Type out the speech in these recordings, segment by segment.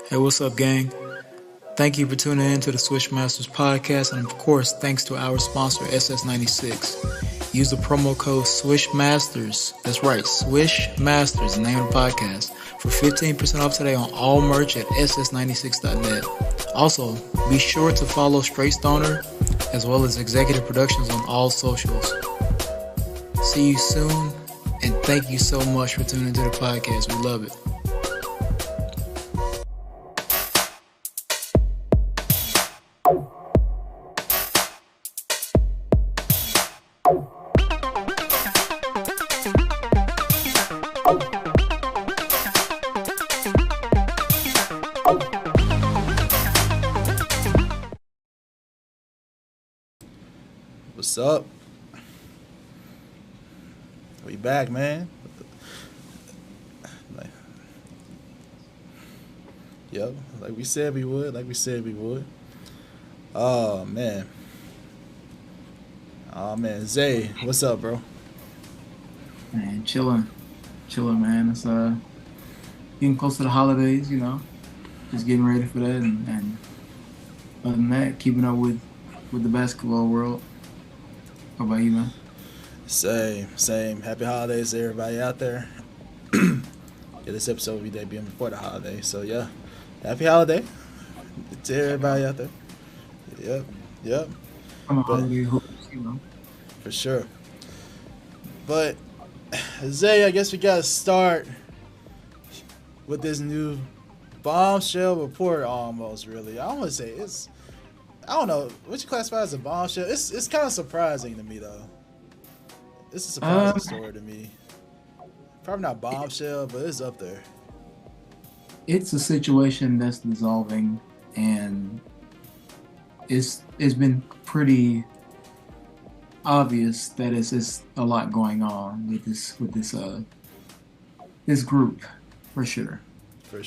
Hey, what's up, gang? Thank you for tuning in to the Swish Masters Podcast, and of course, thanks to our sponsor, SS96. Use the promo code Swish Masters. That's right, Swish Masters, the name of the podcast, for 15% off today on all merch at ss96.net. Also, be sure to follow Straight Stoner as well as Xzequtive Productions on all socials. See you soon, and thank you so much for tuning into the podcast. We love it. What's up? We back, man. Like we said we would. Oh man, Zay, what's up, bro? Man, chilling, man. It's getting close to the holidays, just getting ready for that, and other than that, keeping up with the basketball world. How about you, man? Same. Happy holidays to everybody out there. Yeah, this episode will be debuting before the holiday, so yeah, happy holiday to everybody out there. Yep. Holiday hopes, For sure. But Zay, I guess we gotta start with this new bombshell report. Almost, really. I don't want to say it's. I don't know. What you classify as a bombshell? It's kind of surprising to me, though. It's a surprising story to me. Probably not bombshell, but it's up there. It's a situation that's dissolving, and it's been pretty obvious that it's a lot going on with this group, for sure. For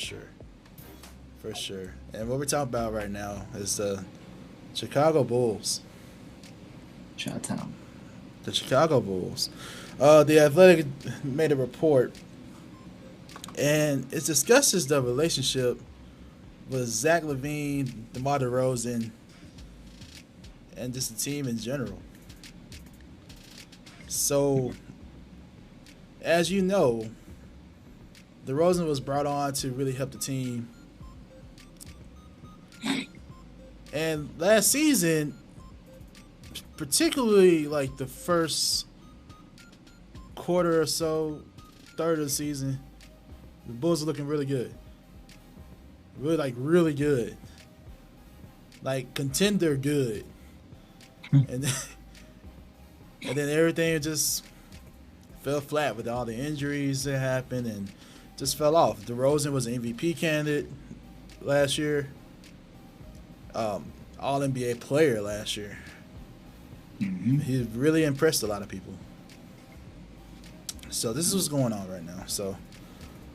sure. And what we're talking about right now is the Chicago Bulls. Chi-town. The Chicago Bulls. The Athletic made a report, and it discusses the relationship with Zach LaVine, DeMar DeRozan, and just the team in general. So, as you know, DeRozan was brought on to really help the team. And last season, particularly like the first quarter or so, third of the season, the Bulls are looking really good. Really good. Like contender good. And then everything just fell flat with all the injuries that happened and just fell off. DeRozan was an MVP candidate last year. All NBA player last year. Mm-hmm. He really impressed a lot of people. So this is what's going on right now. So,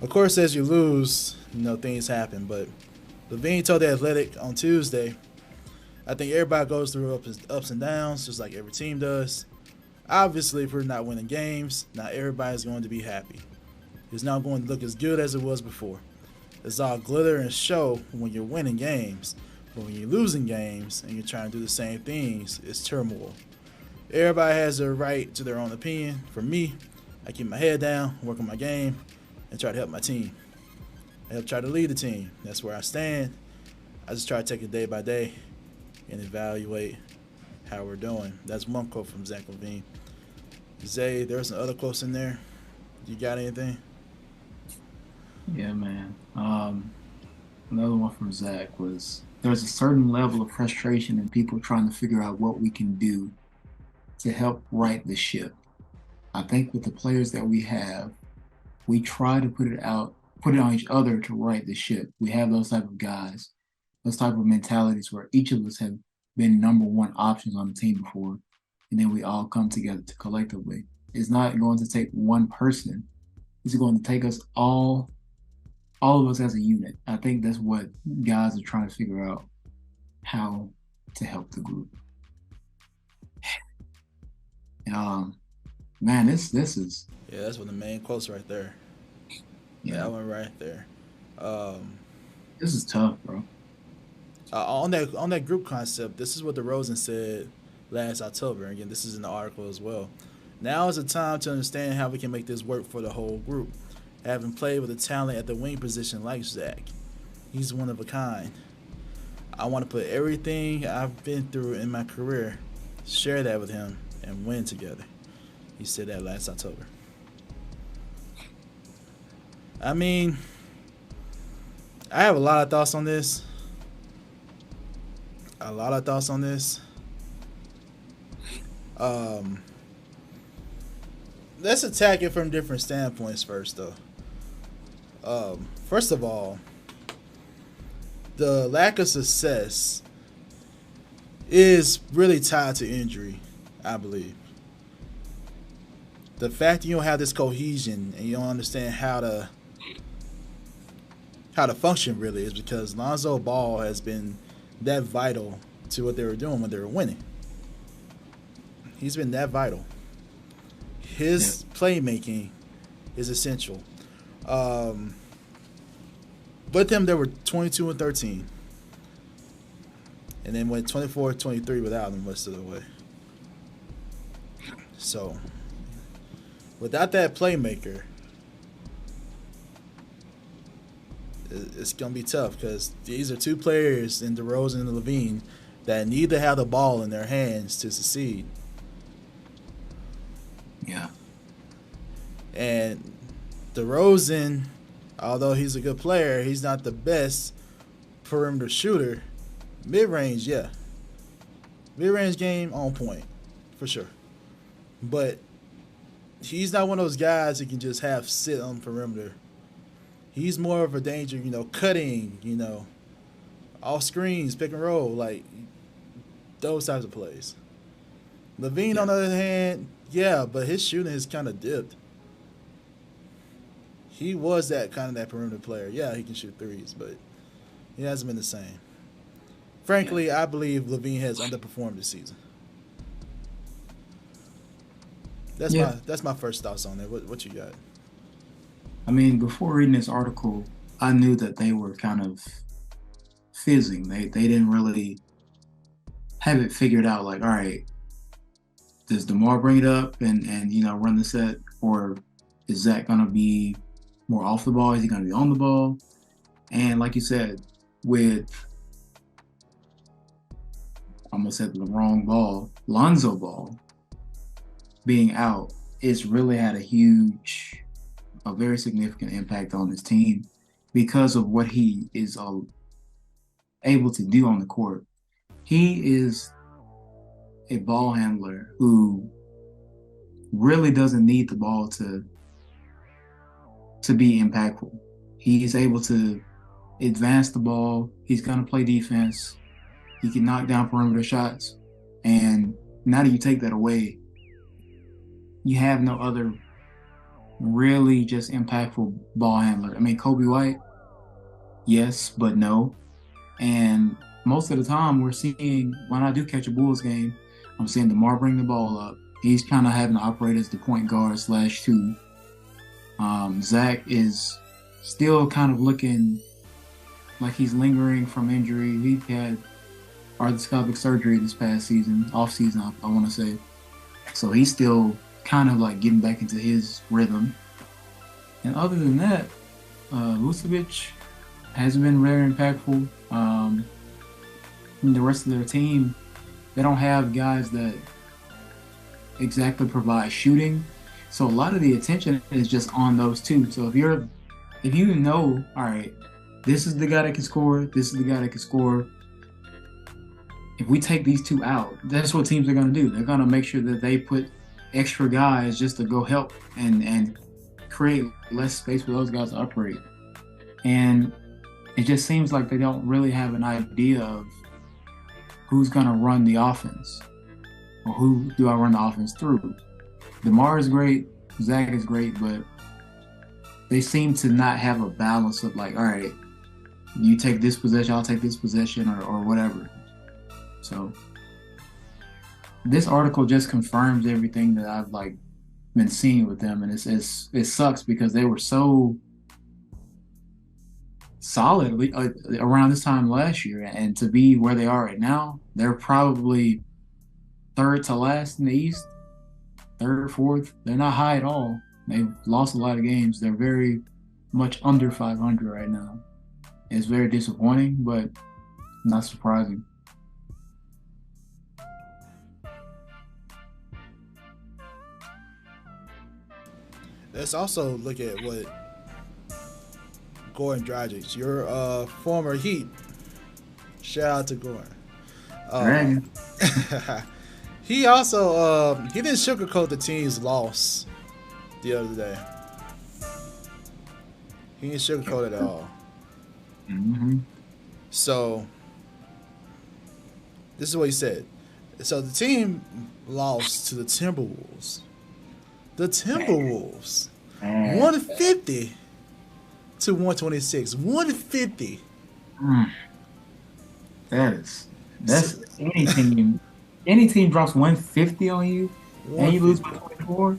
of course, as you lose, things happen. But LaVine told The Athletic on Tuesday, I think everybody goes through ups and downs, just like every team does. Obviously, if we're not winning games, not everybody's going to be happy. It's not going to look as good as it was before. It's all glitter and show when you're winning games. But when you're losing games and you're trying to do the same things, it's turmoil. Everybody has their right to their own opinion. For me, I keep my head down, work on my game, and try to help my team. I help try to lead the team. That's where I stand. I just try to take it day by day and evaluate how we're doing. That's one quote from Zach LaVine. Zay, there's some other quotes in there. You got anything? Yeah, man. Another one from Zach was, there's a certain level of frustration in people trying to figure out what we can do to help right the ship. I think with the players that we have, we try to put it on each other to right the ship. We have those type of guys, those type of mentalities where each of us have been number one options on the team before, and then we all come together to collectively. It's not going to take one person. It's going to take us all of us as a unit. I think that's what guys are trying to figure out, how to help the group. Man, this is. Yeah, that's one of the main quotes right there. Yeah. That one right there. This is tough, bro. On that group concept, this is what DeRozan said last October. Again, this is in the article as well. Now is the time to understand how we can make this work for the whole group. Having played with a talent at the wing position like Zach, he's one of a kind. I want to put everything I've been through in my career, share that with him, and win together. He said that last October. I mean, I have a lot of thoughts on this. A lot of thoughts on this. Um, let's attack it from different standpoints first, though. First of all, the lack of success is really tied to injury, I believe. The fact that you don't have this cohesion and you don't understand how to function really is because Lonzo Ball has been that vital to what they were doing when they were winning. He's been that vital. Yeah. His playmaking is essential. With him, they were 22 and 13. And then went 24-23 without him most of the way. So, without that playmaker, it's going to be tough because these are two players in DeRozan and Levine that need to have the ball in their hands to succeed. Yeah. And DeRozan, although he's a good player, he's not the best perimeter shooter. Mid-range, yeah. Mid-range game on point, for sure. But he's not one of those guys that can just have sit on perimeter. He's more of a danger, cutting, off screens, pick and roll, like those types of plays. Levine, Yeah. on the other hand, yeah, but his shooting has kind of dipped. He was that perimeter player. Yeah, he can shoot threes, but he hasn't been the same. Yeah. Frankly, I believe Levine has underperformed this season. That's Yeah. my first thoughts on it. What you got? I mean, before reading this article, I knew that they were kind of fizzing. They didn't really have it figured out. Like, all right, does DeMar bring it up and run the set, or is Zach gonna be more off the ball? Is he gonna be on the ball? And like you said, with almost said the wrong ball, Lonzo Ball being out, it's really had a very significant impact on his team because of what he is able to do on the court. He is a ball handler who really doesn't need the ball to be impactful. He's able to advance the ball. He's going to play defense. He can knock down perimeter shots. And now that you take that away, you have no other really just impactful ball handler. I mean, Kobe White, yes, but no. And most of the time we're seeing, when I do catch a Bulls game, I'm seeing DeMar bring the ball up. He's kind of having to operate as the point guard /2. Zach is still kind of looking like he's lingering from injury. He had arthroscopic surgery this past season, off season, I want to say. So he's still kind of like getting back into his rhythm. And other than that, Vucevic hasn't been very impactful. And the rest of their team, they don't have guys that exactly provide shooting. So a lot of the attention is just on those two. So if you know, all right, this is the guy that can score, this is the guy that can score. If we take these two out, that's what teams are going to do. They're going to make sure that they put extra guys just to go help and create less space for those guys to operate. And it just seems like they don't really have an idea of who's going to run the offense or who do I run the offense through. DeMar is great, Zach is great, but they seem to not have a balance of like, all right, you take this possession, I'll take this possession or whatever. So this article just confirms everything that I've like been seeing with them, and it sucks because they were so solid around this time last year, and to be where they are right now, they're probably third to last in the East, third, fourth. They're not high at all. They've lost a lot of games. They're very much under 500 right now. It's very disappointing, but not surprising. Let's also look at what Goran Dragic, your former Heat. Shout out to Goran. Dragon. He also he didn't sugarcoat the team's loss the other day. He didn't sugarcoat it at all. Mm-hmm. So this is what he said. So the team lost to the Timberwolves. The Timberwolves, 150 to 126. 150. That's anything. Any team drops 150 on you and you lose by 24.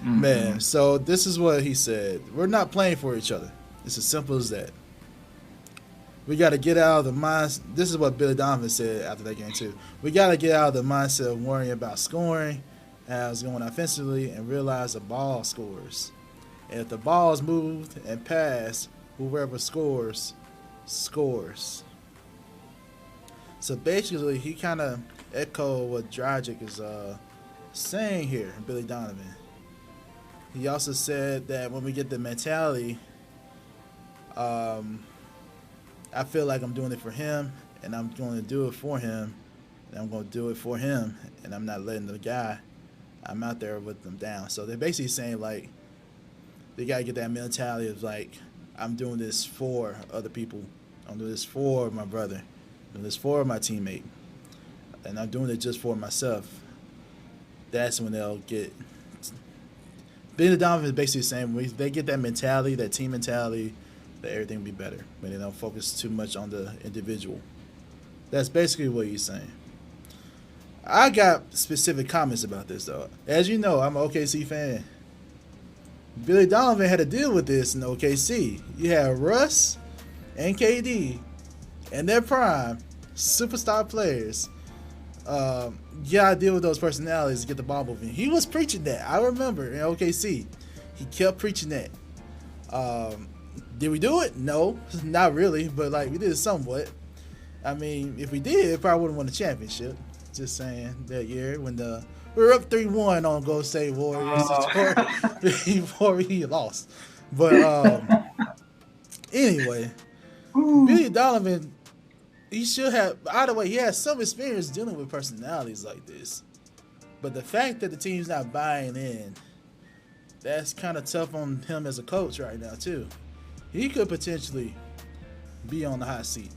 Man, so this is what he said. We're not playing for each other. It's as simple as that. We got to get out of the mind. This is what Billy Donovan said after that game too. We got to get out of the mindset of worrying about scoring as going offensively and realize the ball scores. And if the ball is moved and passed, whoever scores, scores. So basically, he kind of echoed what Dragic is saying here, Billy Donovan. He also said that when we get the mentality, I feel like I'm doing it for him, and I'm going to do it for him, and I'm going to do it for him, and I'm not letting the guy I'm out there with them down. So they're basically saying, like, they got to get that mentality of, like, I'm doing this for other people. I'm doing this for my brother. I'm doing this for my teammate. And I'm doing it just for myself. That's when they'll get... Billy Donovan is basically saying when they get that mentality, that team mentality, that everything will be better. When they don't focus too much on the individual. That's basically what he's saying. I got specific comments about this, though. As you know, I'm an OKC fan. Billy Donovan had to deal with this in OKC. You had Russ and KD in their prime, superstar players. You gotta deal with those personalities to get the ball moving. He was preaching that. I remember in OKC. He kept preaching that. Did we do it? No, not really, but like we did it somewhat. I mean, if we did, probably wouldn't won the championship. Just saying, that year when we were up 3-1 on Golden State Warriors before he lost. But anyway, Billy Donovan, he should have. Either way, he has some experience dealing with personalities like this. But the fact that the team's not buying in, that's kind of tough on him as a coach right now too. He could potentially be on the hot seat,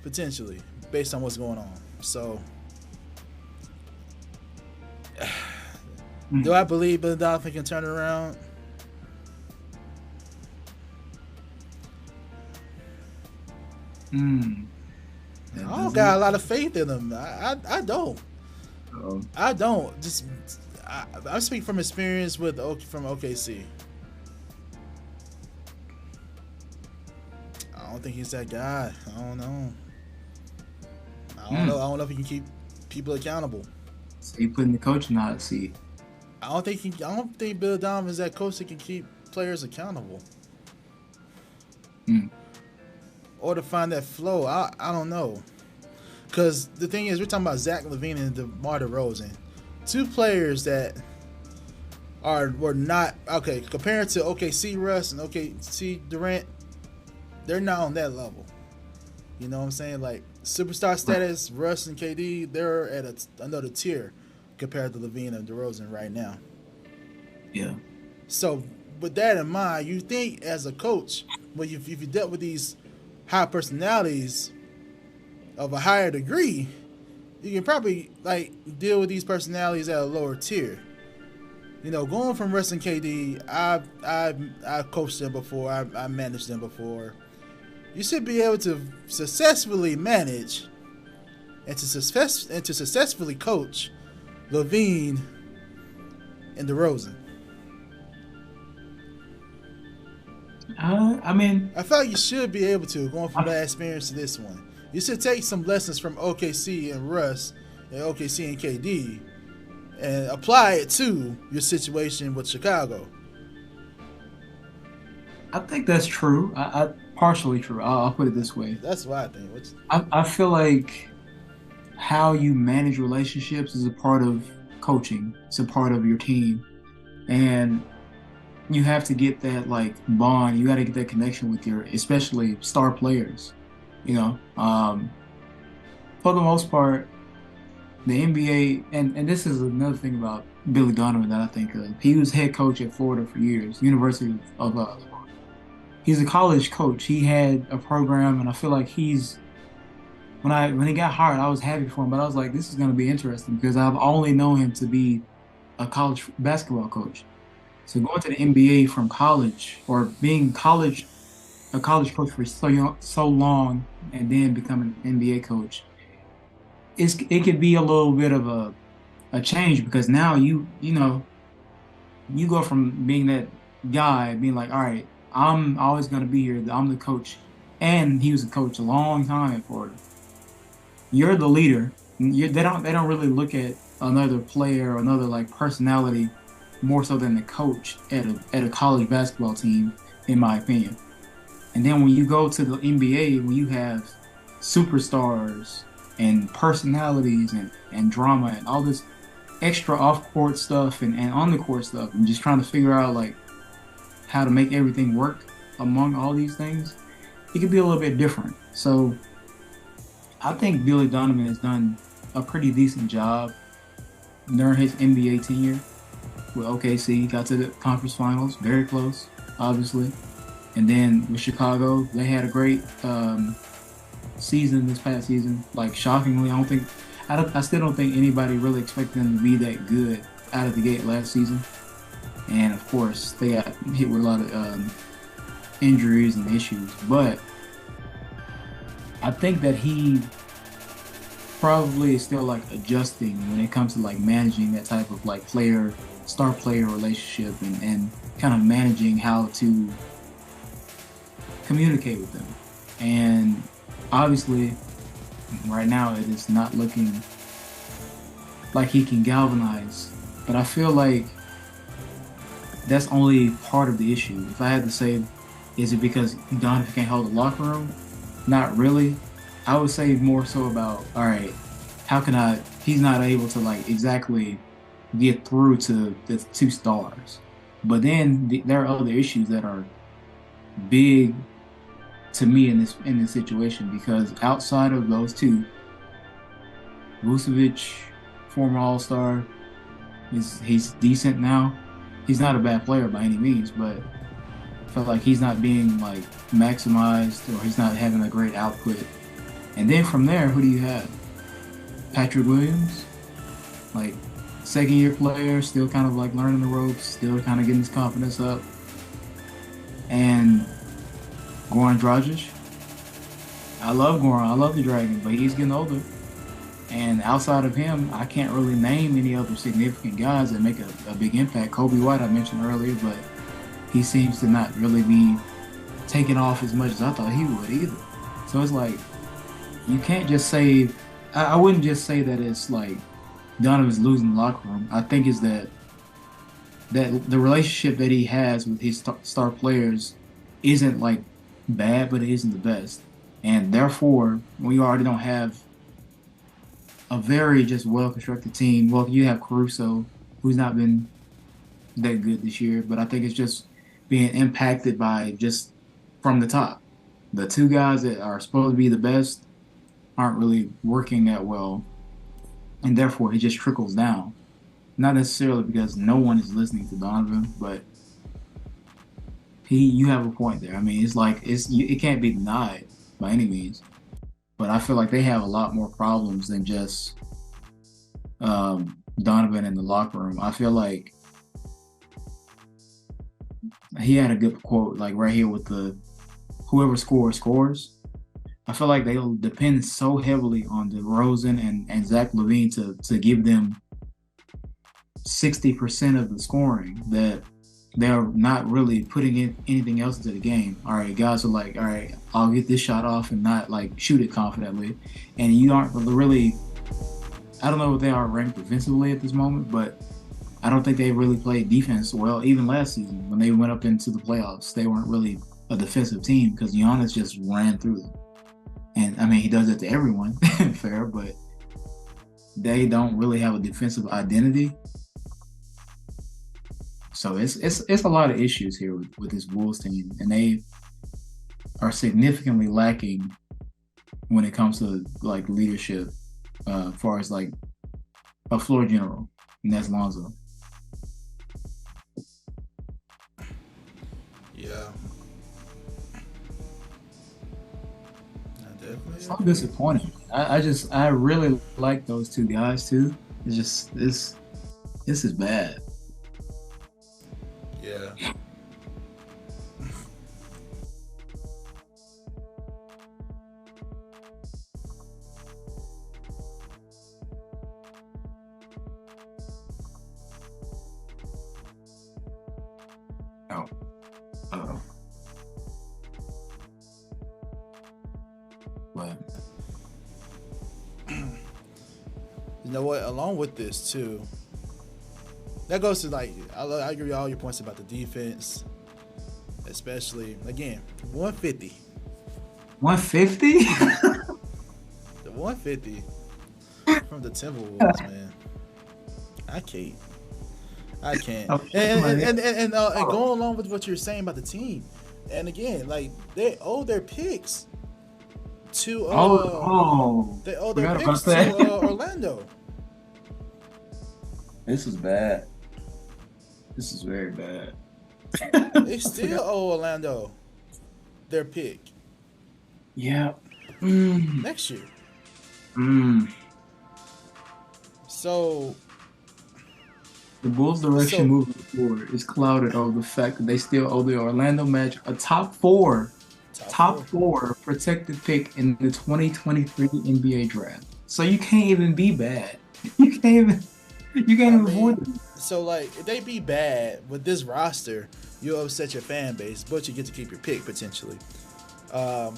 potentially, based on what's going on. So, do I believe Billy Donovan can turn it around? I don't got a lot of faith in him. I don't. Uh-oh. I don't. I speak from experience from OKC. I don't think he's that guy. I don't know. I don't know if he can keep people accountable. So you putting the coach in the hot seat. I don't think Bill Donovan is that coach that can keep players accountable. Or to find that flow. I don't know. Because the thing is, we're talking about Zach LaVine and DeMar DeRozan. Two players that were not, okay, compared to OKC Russ and OKC Durant, they're not on that level. You know what I'm saying? Like, superstar status, Russ and KD, they're at another tier compared to LaVine and DeRozan right now. Yeah. So, with that in mind, you think as a coach, well, if you dealt with these high personalities of a higher degree, you can probably like deal with these personalities at a lower tier. You know, going from Russ and KD, I've coached them before, I managed them before. You should be able to successfully manage and to successfully coach LaVine and DeRozan. I mean, I feel like you should be able to, going from that experience to this one. You should take some lessons from OKC and Russ and OKC and KD and apply it to your situation with Chicago. I think that's true. I partially true. I'll put it this way. That's what I think. I feel like how you manage relationships is a part of coaching. It's a part of your team, and you have to get that like bond. You got to get that connection with your, especially star players. You know, for the most part, the NBA, and this is another thing about Billy Donovan that I think of. He was head coach at Florida for years, University of he's a college coach. He had a program, and I feel like he's when he got hired, I was happy for him, but I was like, this is going to be interesting because I've only known him to be a college basketball coach. So going to the NBA from college or being college a college coach for so long and then becoming an NBA coach, it could be a little bit of a change because now you know you go from being that guy being like, all right, I'm always going to be here. I'm the coach, and he was a coach a long time at Florida. You're the leader. They don't really look at another player or another like personality more so than the coach at a college basketball team, in my opinion. And then when you go to the NBA, when you have superstars and personalities and drama and all this extra off court stuff and on the court stuff and just trying to figure out like how to make everything work among all these things, it could be a little bit different. So I think Billy Donovan has done a pretty decent job during his NBA tenure with OKC. Got to the conference finals, very close, obviously. And then with Chicago, they had a great season this past season. Like shockingly, I still don't think anybody really expected them to be that good out of the gate last season. And of course, they got hit with a lot of injuries and issues. But I think that he probably is still like adjusting when it comes to like managing that type of like star player relationship and kind of managing how to communicate with them. And obviously, right now it is not looking like he can galvanize. But I feel like that's only part of the issue. If I had to say, is it because Donovan can't hold the locker room? Not really. I would say more so about, all right, he's not able to like exactly get through to the two stars. But then there are other issues that are big to me in this situation because outside of those two, Vucevic, former All-Star, he's decent now. He's not a bad player by any means, but I feel like he's not being like maximized or he's not having a great output. And then from there, who do you have? Patrick Williams, like second year player, still kind of like learning the ropes, still kind of getting his confidence up. And Goran Dragic. I love Goran. I love the Dragon, but he's getting older. And outside of him, I can't really name any other significant guys that make a big impact. Kobe White, I mentioned earlier, but he seems to not really be taking off as much as I thought he would either. So it's like, you can't just say, I wouldn't just say that it's like Donovan's losing the locker room. I think is that the relationship that he has with his star players isn't like bad, but it isn't the best. And therefore, when you already don't have a very just well-constructed team, well, you have Caruso, who's not been that good this year, but I think it's just being impacted by just from the top. The two guys that are supposed to be the best aren't really working that well, and therefore it just trickles down. Not necessarily because no one is listening to Donovan, but you have a point there. I mean, it's like it can't be denied by any means. But I feel like they have a lot more problems than just Donovan in the locker room. I feel like he had a good quote, like right here with the whoever scores. I feel like they'll depend so heavily on DeRozan and Zach LaVine to give them 60% of the scoring that they're not really putting in anything else into the game. All right, guys are like, all right, I'll get this shot off and not like shoot it confidently. And you aren't really, I don't know what they are ranked defensively at this moment, but I don't think they really played defense well. Even last season, when they went up into the playoffs, they weren't really a defensive team because Giannis just ran through them. And I mean, he does it to everyone, fair, but they don't really have a defensive identity. So it's a lot of issues here with this Bulls team, and they are significantly lacking when it comes to like leadership, as far as like a floor general, and that's Lonzo. Yeah. So disappointing. I really like those two guys too. It's just this is bad. Yeah. Oh, oh. But You know what? Along with this too, that goes to like I agree with all your points about the defense, especially again 150. 150? The 150 from the Timberwolves, man. I can't. And going along with what you're saying about the team, and again, like they owe their picks to they owe their picks to Orlando. This is bad. This is very bad. They still owe Orlando their pick. Yeah. Next year. So the Bulls' direction moving forward is clouded over the fact that they still owe the Orlando Magic a top four protected pick in the 2023 NBA draft. So you can't even be bad. You can't even avoid it. So like if they be bad with this roster, you'll upset your fan base, but you get to keep your pick potentially. But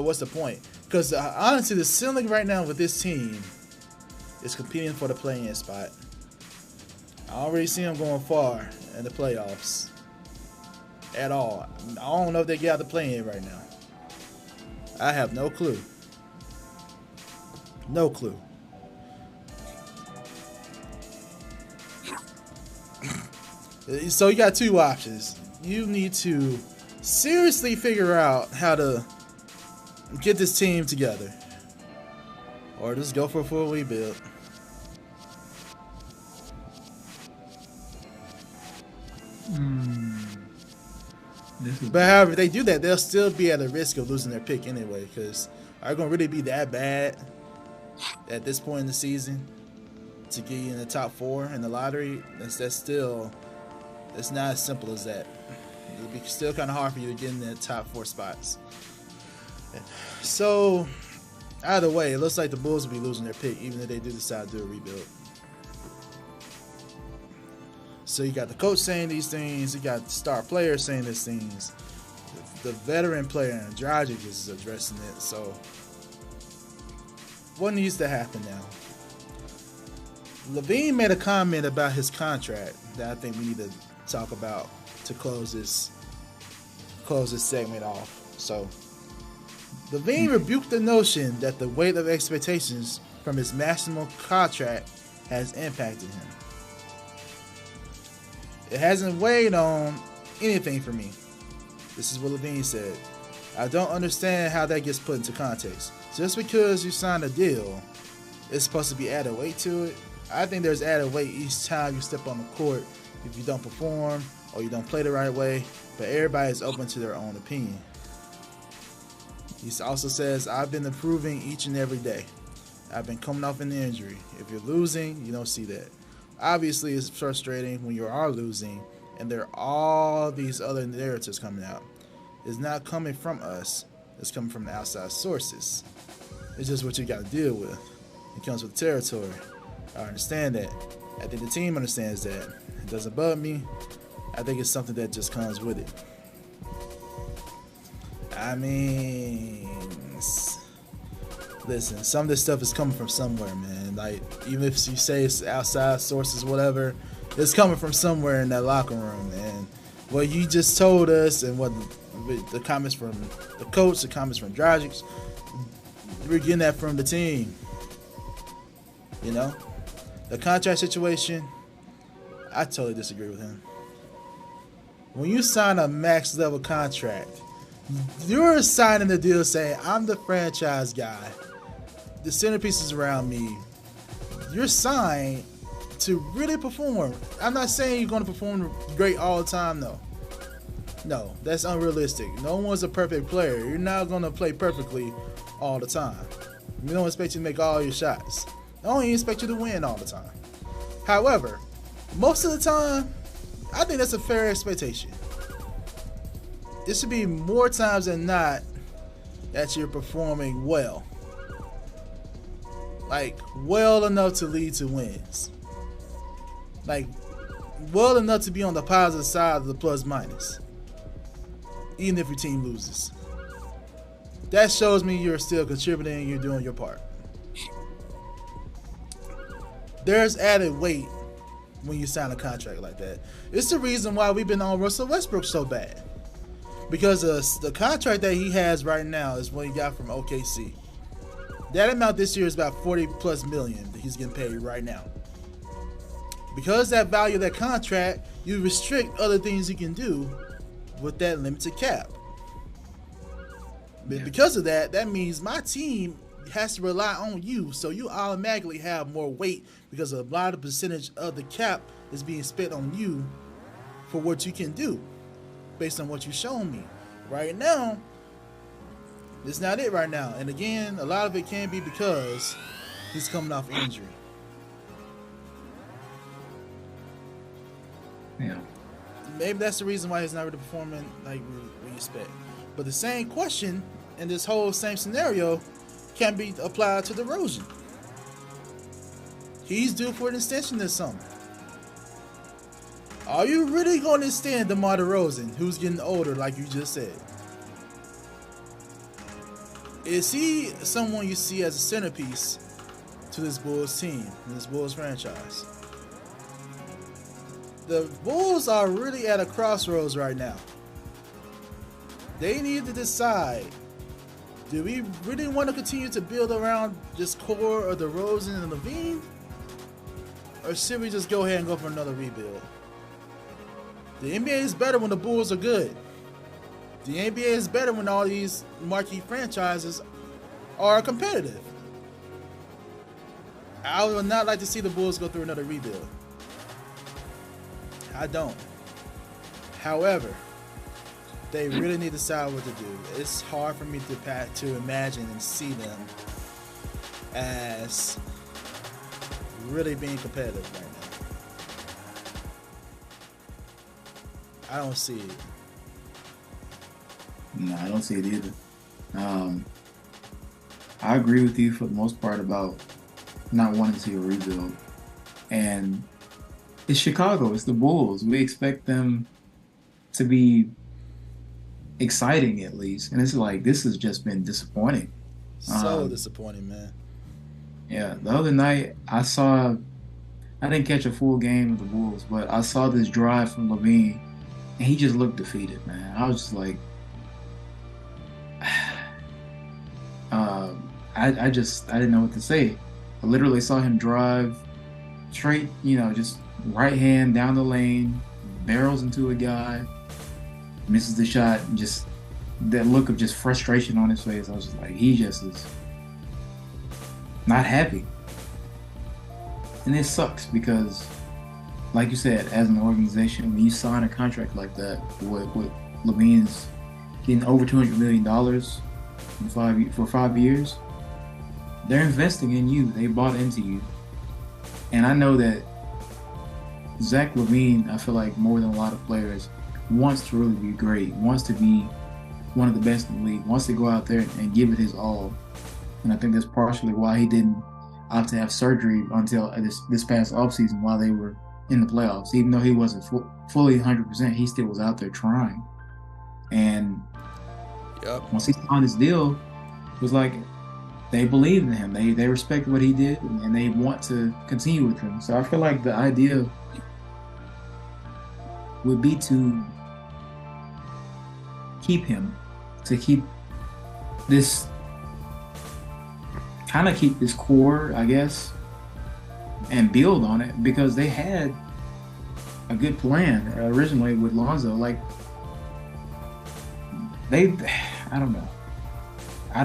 what's the point? Because honestly, the ceiling right now with this team is competing for the play-in spot. I already see them going far in the playoffs at all. I don't know if they get out the play-in right now. I have no clue. No clue. So you got two options. You need to seriously figure out how to get this team together, or just go for a full rebuild. But however, if they do that, they'll still be at a risk of losing their pick anyway, because are they going to really be that bad at this point in the season to get you in the top four in the lottery? That's still, it's not as simple as that. It'll be still kind of hard for you to get in the top four spots. So, either way, it looks like the Bulls will be losing their pick, even if they do decide to do a rebuild. So you got the coach saying these things, you got the star player saying these things. The veteran player, Dragic, is addressing it. So, what needs to happen now? Levine made a comment about his contract that I think we need to talk about to close this segment off. So, Levine rebuked the notion that the weight of expectations from his maximum contract has impacted him. It hasn't weighed on anything for me. This is what Levine said. I don't understand how that gets put into context. Just because you signed a deal, it's supposed to be added weight to it. I think there's added weight each time you step on the court if you don't perform or you don't play the right way, but everybody is open to their own opinion. He also says, I've been improving each and every day. I've been coming off an injury. If you're losing, you don't see that. Obviously, it's frustrating when you are losing and there are all these other narratives coming out. It's not coming from us. It's coming from the outside sources. It's just what you got to deal with. It comes with territory. I understand that. I think the team understands that. It doesn't bug me. I think it's something that just comes with it. I mean, listen, some of this stuff is coming from somewhere, man. Like, even if you say it's outside sources, whatever, it's coming from somewhere in that locker room. And what you just told us, and what the comments from the coach, the comments from Dragic, we're getting that from the team. You know, the contract situation, I totally disagree with him. When you sign a max level contract, you're signing the deal saying, I'm the franchise guy. The centerpiece is around me. You're signed to really perform. I'm not saying you're going to perform great all the time, though. No, that's unrealistic. No one's a perfect player. You're not going to play perfectly all the time. We don't expect you to make all your shots. I don't even expect you to win all the time. However, most of the time, I think that's a fair expectation. It should be more times than not that you're performing well. Like, well enough to lead to wins. Like, well enough to be on the positive side of the plus minus. Even if your team loses. That shows me you're still contributing and you're doing your part. There's added weight when you sign a contract like that. It's the reason why we've been on Russell Westbrook so bad. Because the contract that he has right now is what he got from OKC. That amount this year is about 40 plus million that he's getting paid right now. Because that value of that contract, you restrict other things he can do with that limited cap. But because of that, that means my team has to rely on you, so you automatically have more weight because a lot of percentage of the cap is being spent on you for what you can do based on what you've shown me. Right now, it's not it right now. And again, a lot of it can be because he's coming off injury. Yeah. Maybe that's the reason why he's not really performing like we expect. But the same question in this whole same scenario can be applied to DeRozan. He's due for an extension this summer. Are you really going to extend DeMar DeRozan, who's getting older, like you just said? Is he someone you see as a centerpiece to this Bulls team, this Bulls franchise? The Bulls are really at a crossroads right now. They need to decide, do we really want to continue to build around this core of DeRozan and Levine? Or should we just go ahead and go for another rebuild? The NBA is better when the Bulls are good. The NBA is better when all these marquee franchises are competitive. I would not like to see the Bulls go through another rebuild. I don't. However, they really need to decide what to do. It's hard for me to imagine and see them as really being competitive right now. I don't see it. No, I don't see it either. I agree with you for the most part about not wanting to see a rebuild. And it's Chicago. It's the Bulls. We expect them to be exciting at least. And it's like, this has just been disappointing. So disappointing, man. Yeah, the other night I didn't catch a full game of the Bulls, but I saw this drive from Levine, and he just looked defeated, man. I was just like, I didn't know what to say. I literally saw him drive straight, just right hand down the lane, barrels into a guy, misses the shot, and just that look of just frustration on his face. I was just like, he just is not happy. And it sucks because, like you said, as an organization, when you sign a contract like that, with Levine's getting over $200 million for 5 years, they're investing in you. They bought into you. And I know that Zach LaVine, I feel like more than a lot of players, wants to really be great, wants to be one of the best in the league, wants to go out there and give it his all. And I think that's partially why he didn't opt to have surgery until this past offseason while they were in the playoffs. Even though he wasn't fully 100%, he still was out there trying. And once he signed his deal, it was like they believed in him. They respected what he did, and they want to continue with him. So I feel like the idea would be to keep him, to keep this core, I guess, and build on it, because they had a good plan originally with Lonzo. Like I don't know. I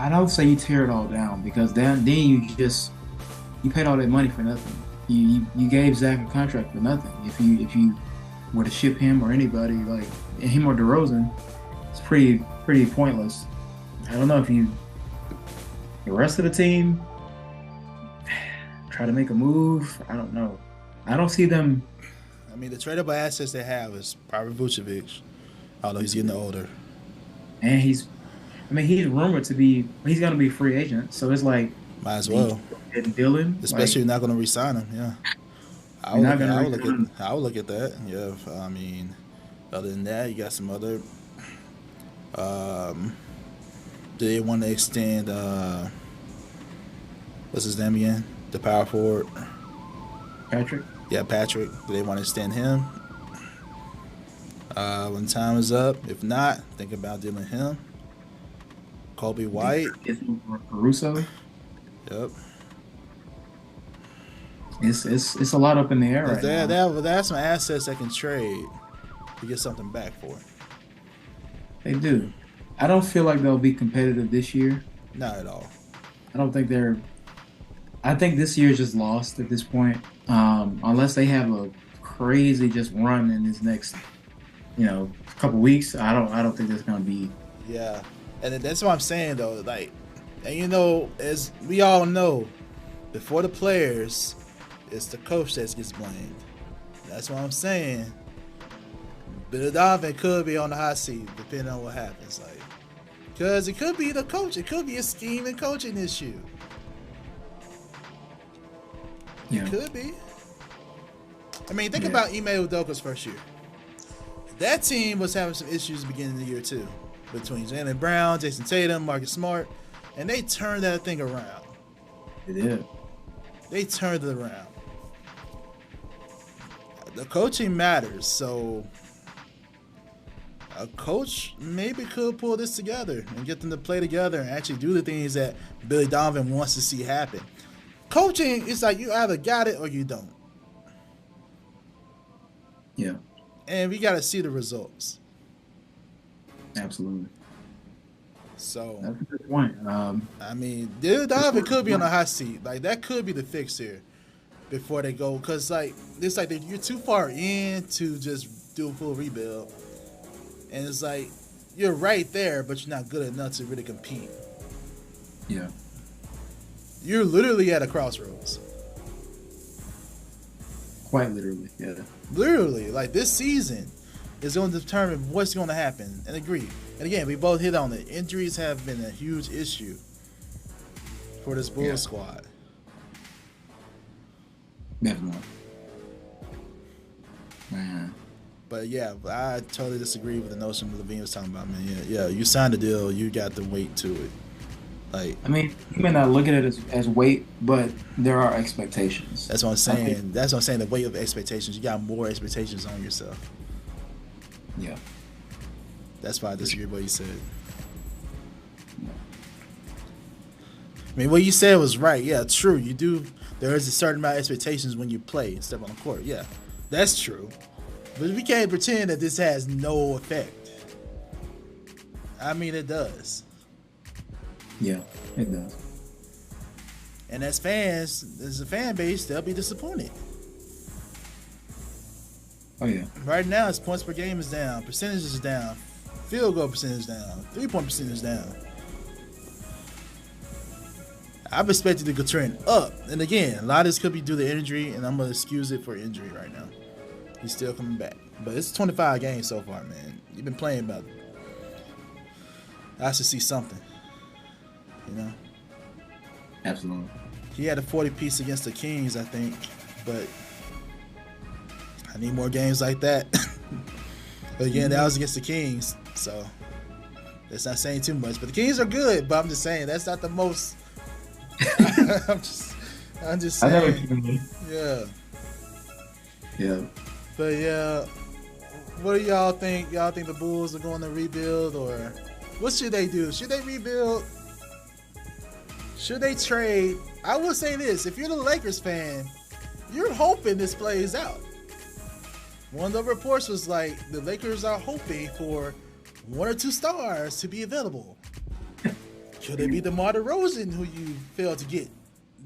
don't say you tear it all down, because then you paid all that money for nothing. You gave Zach a contract for nothing. If you were to ship him or anybody, like him or DeRozan, it's pretty pointless. I don't know if the rest of the team try to make a move. I don't know. I don't see them. I mean, the tradable assets they have is probably Vucevic, although he's getting older. And he's rumored to be. He's going to be a free agent, so it's like might as well. Deal him, especially you're not going to re-sign him. Yeah, I would look at that. Yeah, I mean, other than that, you got some other. Do they want to extend? What's his name again? The power forward. Patrick. Yeah, Patrick. Do they want to extend him? When time is up. If not, think about dealing him. Kobe White. Caruso. Yep. It's a lot up in the air right now. That's some assets that can trade to get something back for. They do. I don't feel like they'll be competitive this year. Not at all. I don't think they're. I think this year's just lost at this point. Unless they have a crazy just run in this next, couple weeks. I don't think that's gonna be. Yeah, and that's what I'm saying though. Like, and as we all know, before the players, it's the coach that gets blamed. That's what I'm saying. But Donovan could be on the hot seat depending on what happens. Like, because it could be the coach. It could be a scheme and coaching issue. Yeah. It could be. I mean, think about Ime Udoka's first year. That team was having some issues at the beginning of the year too, between Jaylen Brown, Jason Tatum, Marcus Smart, and they turned that thing around. They did. They turned it around. The coaching matters, so a coach maybe could pull this together and get them to play together and actually do the things that Billy Donovan wants to see happen. Coaching is like you either got it or you don't. Yeah. And we got to see the results. Absolutely. So that's a good point. I mean, Billy Donovan could be on a hot seat. Like, that could be the fix here before they go. Because, it's like you're too far in to just do a full rebuild. And it's like, you're right there, but you're not good enough to really compete. Yeah. You're literally at a crossroads. Quite literally, yeah. Literally. Like, this season is going to determine what's going to happen. And agree. And again, we both hit on it. Injuries have been a huge issue for this Bulls squad. Definitely. Man. But yeah, I totally disagree with the notion that Levine was talking about, man. Yeah, you signed a deal, you got to wait to it. Like, I mean, you may not look at it as weight, but there are expectations. That's what I'm saying. That's what I'm saying. The weight of expectations. You got more expectations on yourself. Yeah. That's why I disagree with what you said. I mean, what you said was right. Yeah, true. You do. There is a certain amount of expectations when you play and step on the court. Yeah, that's true. But we can't pretend that this has no effect. I mean, it does. Yeah, it does. And as fans, as a fan base, they'll be disappointed. Oh, yeah. Right now, his points per game is down. Percentage is down. Field goal percentage down. 3-point percentage down. I've expected it to trend up. And again, a lot of this could be due to injury, and I'm going to excuse it for injury right now. He's still coming back. But it's 25 games so far, man. You've been playing about it. I should see something. You know? Absolutely. He had a 40-piece against the Kings, I think. But I need more games like that. But again, that was against the Kings, so that's not saying too much. But the Kings are good, but I'm just saying that's not the most. I'm just I know what saying. you mean. Yeah. Yeah. But yeah, what do y'all think? Y'all think the Bulls are going to rebuild, or what should they do? Should they rebuild? Should they trade? I will say this: if you're the Lakers fan, you're hoping this plays out. One of the reports was like the Lakers are hoping for 1 or 2 stars to be available. Could it be DeMar DeRozan who you failed to get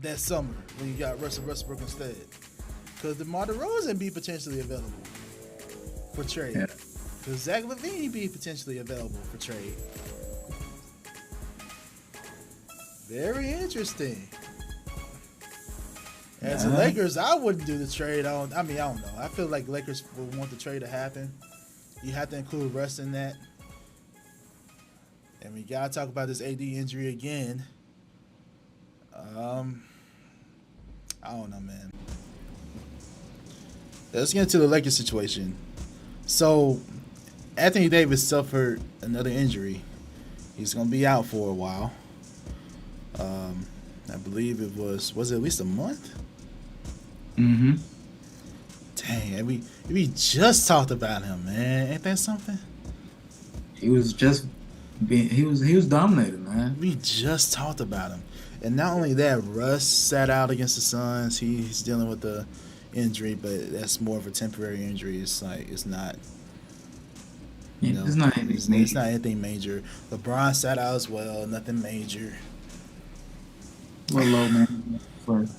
that summer when you got Russell Westbrook instead? Could DeMar DeRozan be potentially available for trade? Yeah. Could Zach LaVine be potentially available for trade? Very interesting. As the Lakers, I wouldn't do the trade. I don't know. I feel like Lakers would want the trade to happen. You have to include Russ in that. And we gotta talk about this AD injury again. I don't know, man. Let's get into the Lakers situation. So, Anthony Davis suffered another injury. He's gonna be out for a while. I believe it was it at least a month? Mm-hmm. Dang, we just talked about him, man. Ain't that something? He was dominating, man. We just talked about him. And not only that, Russ sat out against the Suns. He's dealing with the injury, but that's more of a temporary injury. It's like it's not It's not anything major. It's not anything major. LeBron sat out as well, nothing major. A little low, man.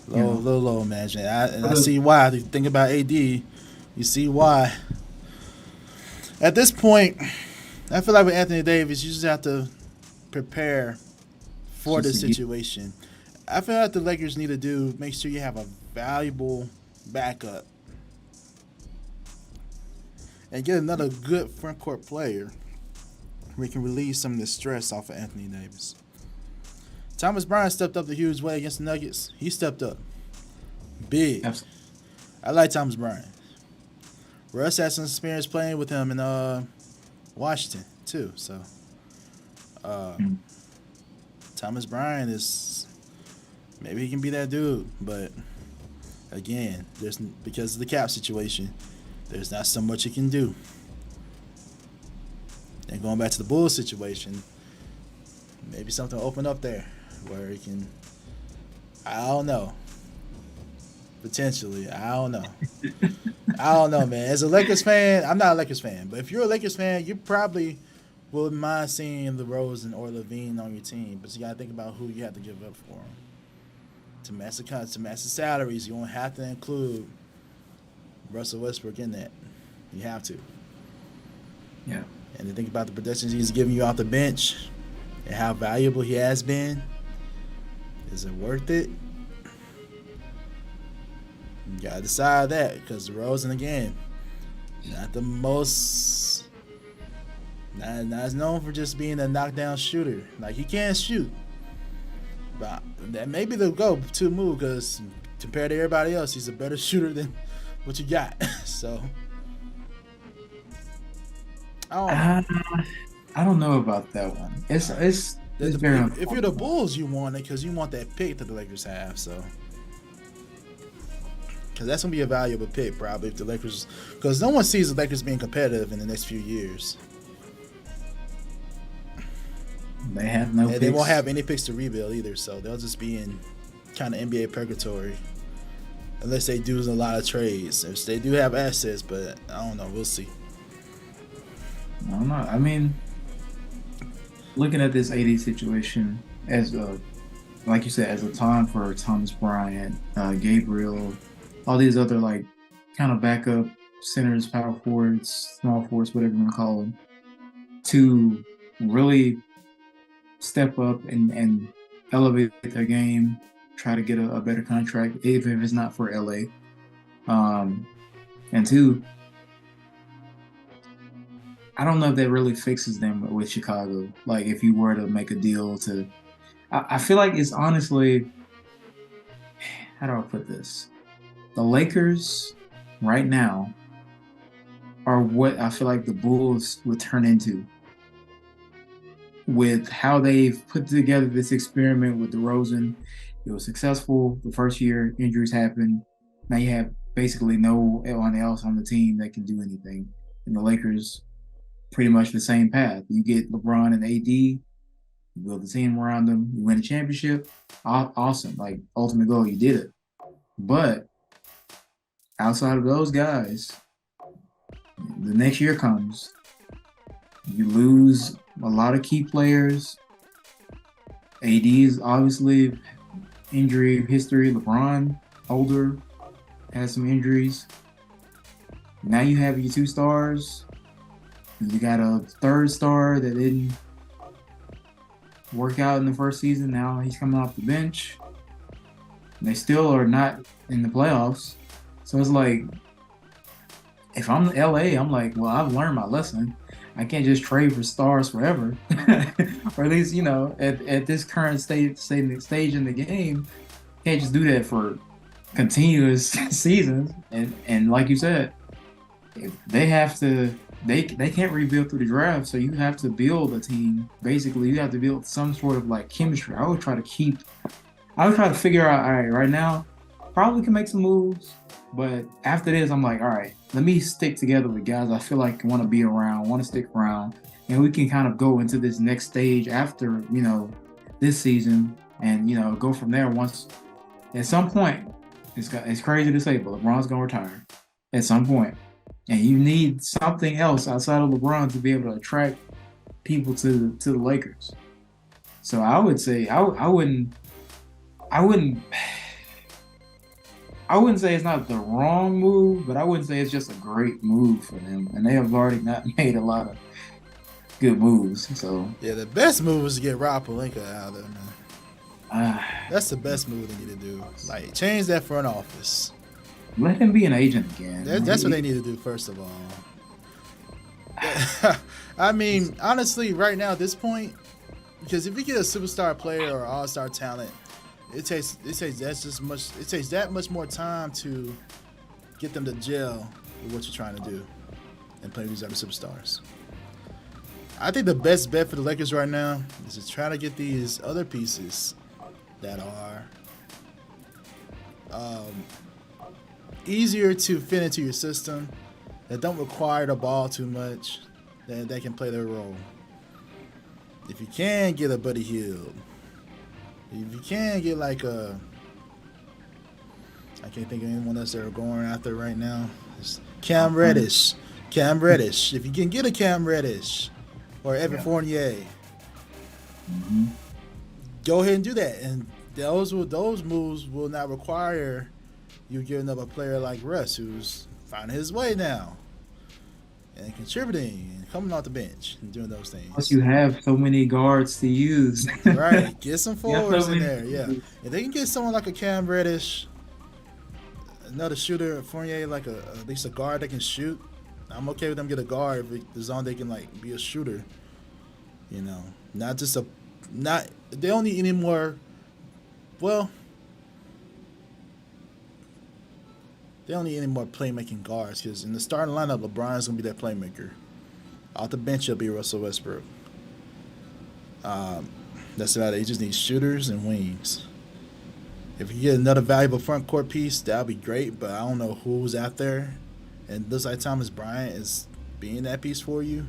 Low, imagine. I see why. If you think about AD, you see why. At this point, I feel like with Anthony Davis, you just have to prepare for this situation. I feel like the Lakers need to make sure you have a valuable backup and get another good front court player where you can relieve some of the stress off of Anthony Davis. Thomas Bryant stepped up the huge way against the Nuggets. He stepped up big. Absolutely. I like Thomas Bryant. Russ had some experience playing with him in Washington too. So Thomas Bryant maybe he can be that dude, but again, because of the cap situation, there's not so much he can do. And going back to the Bulls situation, maybe something will open up there where he can. I don't know. Potentially, I don't know. I don't know, man. As a Lakers fan, I'm not a Lakers fan, but if you're a Lakers fan, you probably wouldn't mind seeing DeRozan or LaVine on your team. But you got to think about who you have to give up for them. To match the salaries, you won't have to include Russell Westbrook in that. You have to. Yeah. And to think about the productions he's giving you off the bench and how valuable he has been. Is it worth it? You gotta decide that, because DeRozan, again, not the most, not as known for just being a knockdown shooter. Like, he can shoot, but that may be the go-to move, because compared to everybody else, he's a better shooter than what you got. So I don't know about that one. It's very. If you're the Bulls, you want it because you want that pick that the Lakers have. So. Because that's going to be a valuable pick, probably, if the Lakers... Because no one sees the Lakers being competitive in the next few years. They have no picks. They won't have any picks to rebuild either, so they'll just be in kind of NBA purgatory. Unless they do a lot of trades. If they do have assets, but I don't know. We'll see. I don't know. I mean, looking at this AD situation as like you said, as a time for Thomas Bryant, Gabriel... all these other like kind of backup centers, power forwards, small forwards, whatever you want to call them, to really step up and elevate their game, try to get a better contract, even if it's not for LA. And two, I don't know if that really fixes them with Chicago. Like if you were to make a deal I feel like it's honestly, how do I put this? The Lakers right now are what I feel like the Bulls would turn into with how they've put together this experiment with DeRozan. It was successful the first year, injuries happened. Now you have basically no one else on the team that can do anything. And the Lakers, pretty much the same path. You get LeBron and AD, you build the team around them, you win a championship. Awesome. Like, ultimate goal, you did it. But outside of those guys, the next year comes, you lose a lot of key players. AD is obviously injury history. LeBron, older, has some injuries. Now you have your two stars. You got a third star that didn't work out in the first season. Now he's coming off the bench. They still are not in the playoffs. So it's like, if I'm LA, I'm like, well, I've learned my lesson. I can't just trade for stars forever. Or at least, at this current stage in the game, can't just do that for continuous seasons. And like you said, if they have to, they can't rebuild through the draft. So you have to build a team. Basically, you have to build some sort of like chemistry. I would try to figure out, all right, right now, probably can make some moves. But after this, I'm like, all right, let me stick together with guys I feel like want to be around, want to stick around, and we can kind of go into this next stage after, this season, and, go from there. Once, at some point, it's crazy to say, but LeBron's going to retire at some point. And you need something else outside of LeBron to be able to attract people to the Lakers. So I would say I wouldn't say it's not the wrong move, but I wouldn't say it's just a great move for them. And they have already not made a lot of good moves. So yeah, the best move is to get Rob Pelinka out of there, man. That's the best move they need to do. Like, change that front office. Let him be an agent again. That's what they need to do, first of all. I mean, honestly, right now at this point, because if you get a superstar player or all-star talent, it takes that much more time to get them to gel with what you're trying to do and play with these other superstars. I think the best bet for the Lakers right now is to try to get these other pieces that are easier to fit into your system, that don't require the ball too much, that they can play their role. If you can get a Buddy Hield, if you can get like I can't think of anyone else that are going out there right now. It's Cam Reddish. If you can get a Cam Reddish or Evan Fournier, go ahead and do that. And those moves will not require you giving up a player like Russ, who's finding his way now and contributing and coming off the bench and doing those things. Plus, you have so many guards to use. Right, get some forwards in there. Yeah, if they can get someone like a Cam Reddish, another shooter, Fournier, like at least a guard that can shoot, I'm okay with them get a guard if the zone they can like be a shooter. Not just they don't need any more. Well, they don't need any more playmaking guards, because in the starting lineup, LeBron's going to be that playmaker. Off the bench, he'll be Russell Westbrook. That's about it. He just needs shooters and wings. If you get another valuable front court piece, that would be great, but I don't know who's out there. And it looks like Thomas Bryant is being that piece for you.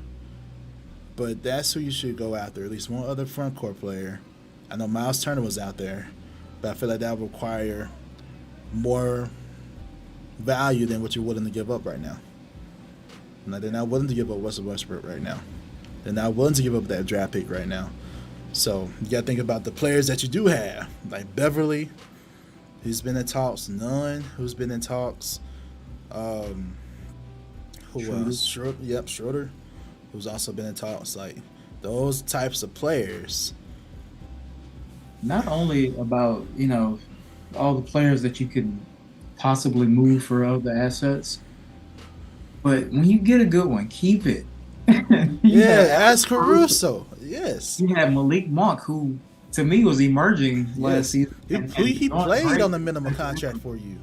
But that's who you should go after, at least one other front court player. I know Miles Turner was out there, but I feel like that would require more value than what you're willing to give up right now. Now, they're not willing to give up Russell Westbrook right now. They're not willing to give up that draft pick right now. So you got to think about the players that you do have, like Beverly, who's been in talks. Nunn, who's been in talks. Schroeder, who's also been in talks. Like, those types of players. Not only about, all the players that you could possibly move for other assets, but when you get a good one, keep it. As Caruso. Yes. You have Malik Monk, who to me was emerging last season. He played on the minimum contract for you.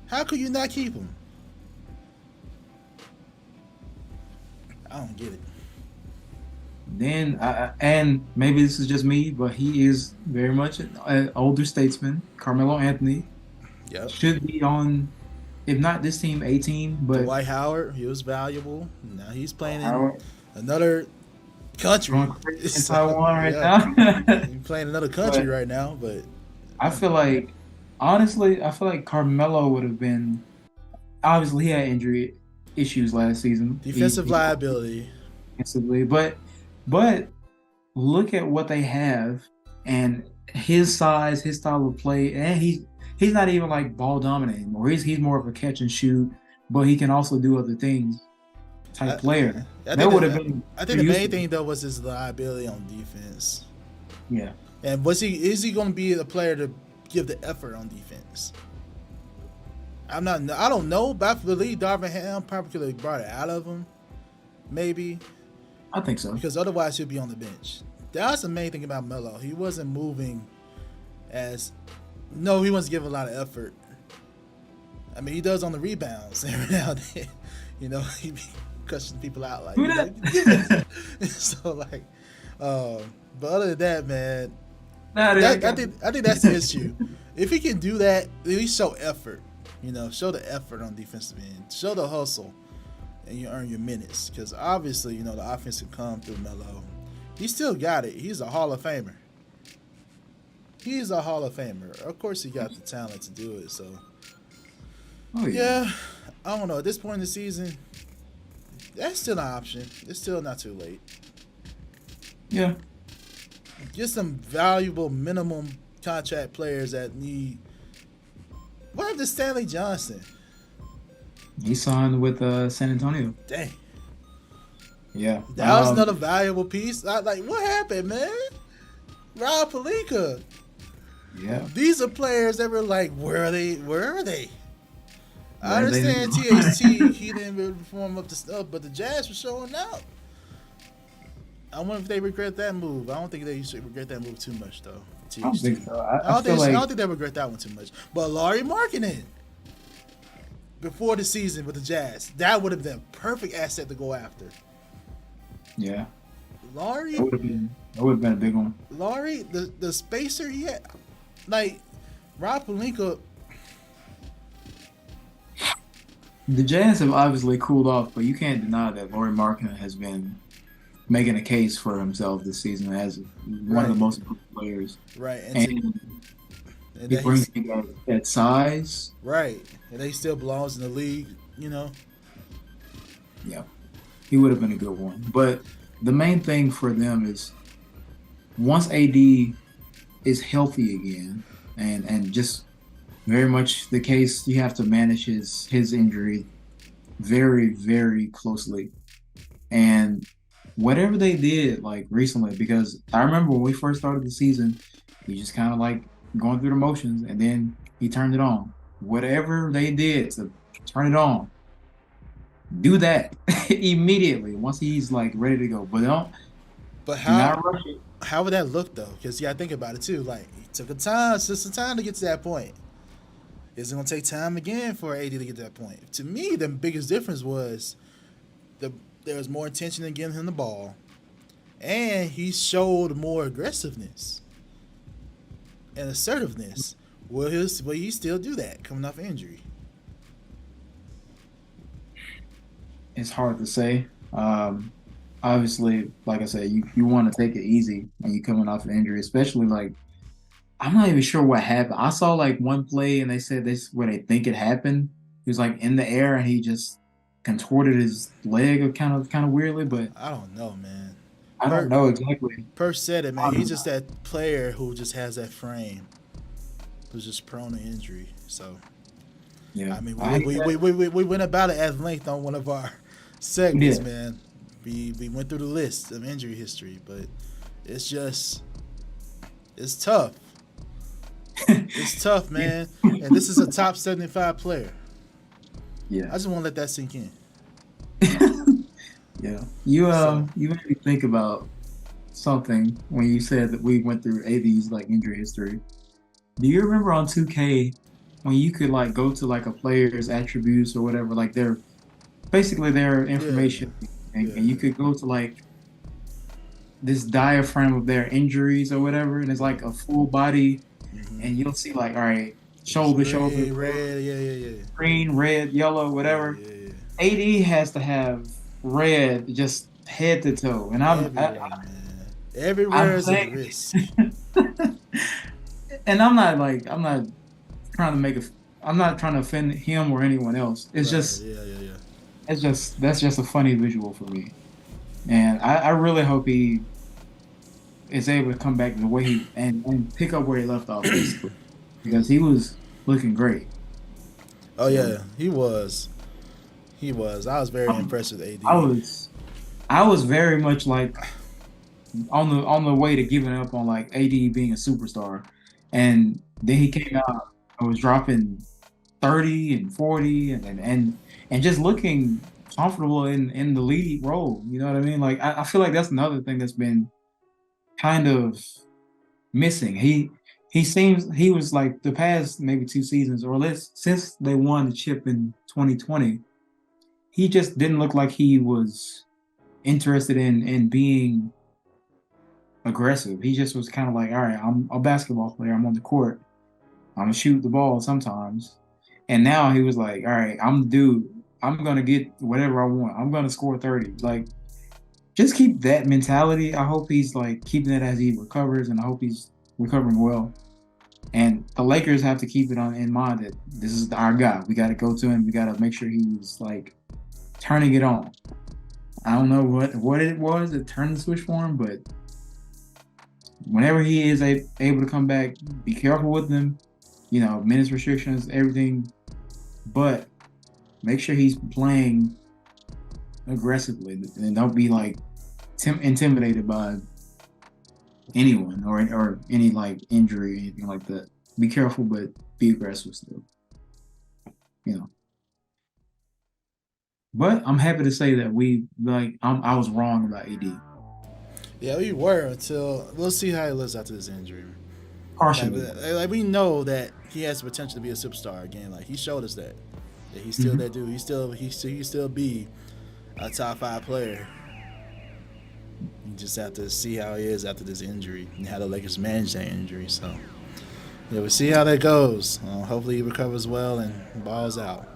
How could you not keep him? I don't get it. Then, and maybe this is just me, but he is very much an older statesman. Carmelo Anthony Yep. should be on, if not this team, a team. But Dwight Howard, he was valuable. Now he's playing in Howard another country. going crazy in Taiwan right yeah. now. He's playing another country right now, but I feel like, honestly, I feel like Carmelo would have been. Obviously, he had injury issues last season. defensive liability. Defensively, but look at what they have and his size, his style of play, and he's not even like ball dominant anymore. He's more of a catch and shoot, but he can also do other things type player. That would have been. I think the main thing though was his liability on defense. Yeah. And is he going to be the player to give the effort on defense? I don't know, but I believe Darvin Ham probably could have brought it out of him. Maybe. I think so. Because otherwise he'll be on the bench. That's the main thing about Melo. He wasn't moving he wasn't giving a lot of effort. I mean, he does on the rebounds every now and then. You know, he be cussing people out like so like but other than that, man, I think that's the issue. If he can do that, at least show effort. You know, show the effort on defensive end. Show the hustle. And you earn your minutes. Because obviously, you know, the offense can come through Melo. He still got it. He's a Hall of Famer. He's a Hall of Famer. Of course, he got the talent to do it. So, yeah, I don't know. At this point in the season, that's still an option. It's still not too late. Yeah. Get some valuable minimum contract players that need. What happened to Stanley Johnson? He signed with San Antonio. Dang. Yeah. That was another valuable piece. What happened, man? Rob Pelinka. Yeah. These are players that were like, where are they? I understand THT, he didn't really perform up to stuff, but the Jazz were showing out. I wonder if they regret that move. I don't think they should regret that move too much, though. THT. I don't think so. I don't think they regret that one too much. But Lauri Markkanen, before the season with the Jazz, that would have been a perfect asset to go after. Yeah. Lauri. That would have been a big one. Lauri, the spacer he had, like Rob Pelinka. The Jazz have obviously cooled off, but you can't deny that Lauri Markkanen has been making a case for himself this season as one of the most important players. Right. And he brings that size. Right. And he still belongs in the league, you know. Yeah. He would have been a good one. But the main thing for them is once AD is healthy again, and just very much the case, you have to manage his injury very, very closely. And whatever they did like recently, because I remember when we first started the season, he just kind of like going through the motions, and then he turned it on. Whatever they did to turn it on, do that immediately once he's like ready to go. But don't. But not rush it. How would that look though? Because you gotta think about it too. Like it took some time to get to that point. Is it gonna take time again for AD to get to that point? To me, the biggest difference was there was more intention in getting him the ball, and he showed more aggressiveness and assertiveness. Will he still do that coming off injury? It's hard to say. Obviously, like I said, you want to take it easy when you're coming off an injury, especially like I'm not even sure what happened. I saw like one play and they said this where they think it happened. He was like in the air and he just contorted his leg kind of weirdly, but I don't know, man. I don't know exactly. Perch said it, man. He's just that player who just has that frame, who's just prone to injury. So, yeah, I mean, we went about it at length on one of our segments, man. We went through the list of injury history, but it's tough. It's tough, man. And this is a top 75 player. Yeah, I just want to let that sink in. Yeah, you made me think about something when you said that we went through AD's like injury history. Do you remember on 2K when you could like go to like a player's attributes or whatever, like their information, and you could go to like this diaphragm of their injuries or whatever, and it's like a full body, Mm-hmm. and you'll see like, all right, It's shoulder, green, red, green, red, yellow, whatever. yeah. AD has to have red just head to toe, and Everywhere, man. Everywhere I'm is a saying, risk. and I'm not trying to make a, I'm not trying to offend him or anyone else. Right, yeah. It's just that's just a funny visual for me, and I really hope he is able to come back the way he and pick up where he left off, basically, because he was looking great. Oh So yeah, he was. He was. I was very um, impressed with I AD. was I was very much like on the way to giving up on like AD being a superstar, and then he came out and was dropping 30 and 40 and just looking comfortable in the lead role. You know what I mean? Like I feel like that's another thing that's been kind of missing. He seems he was like the past maybe 2 seasons or less since they won the chip in 2020. He just didn't look like he was interested in being aggressive. He just was kind of like, all right, I'm a basketball player. I'm on the court. I'm gonna shoot the ball sometimes. And now he was like, all right, I'm the dude. I'm gonna get whatever I want. I'm gonna score 30. Like, just keep that mentality. I hope he's like keeping it as he recovers, and I hope he's recovering well. And the Lakers have to keep it on in mind that this is our guy. We got to go to him. We got to make sure he's like turning it on. I don't know what it was that turned the switch for him, but whenever he is able to come back, be careful with him. You know, minutes restrictions, everything, but make sure he's playing aggressively and don't be like intimidated by anyone or any like injury or anything like that. Be careful, but be aggressive still. You know. But I'm happy to say that I was wrong about AD Yeah, we were until we'll see how he lives after this injury. partially. Like we know that he has the potential to be a superstar again. Like he showed us that he's still Mhm. that dude. He still be a top 5 player. You just have to see how he is after this injury and how the Lakers manage that injury. So yeah, we'll see how that goes. Hopefully he recovers well and balls out.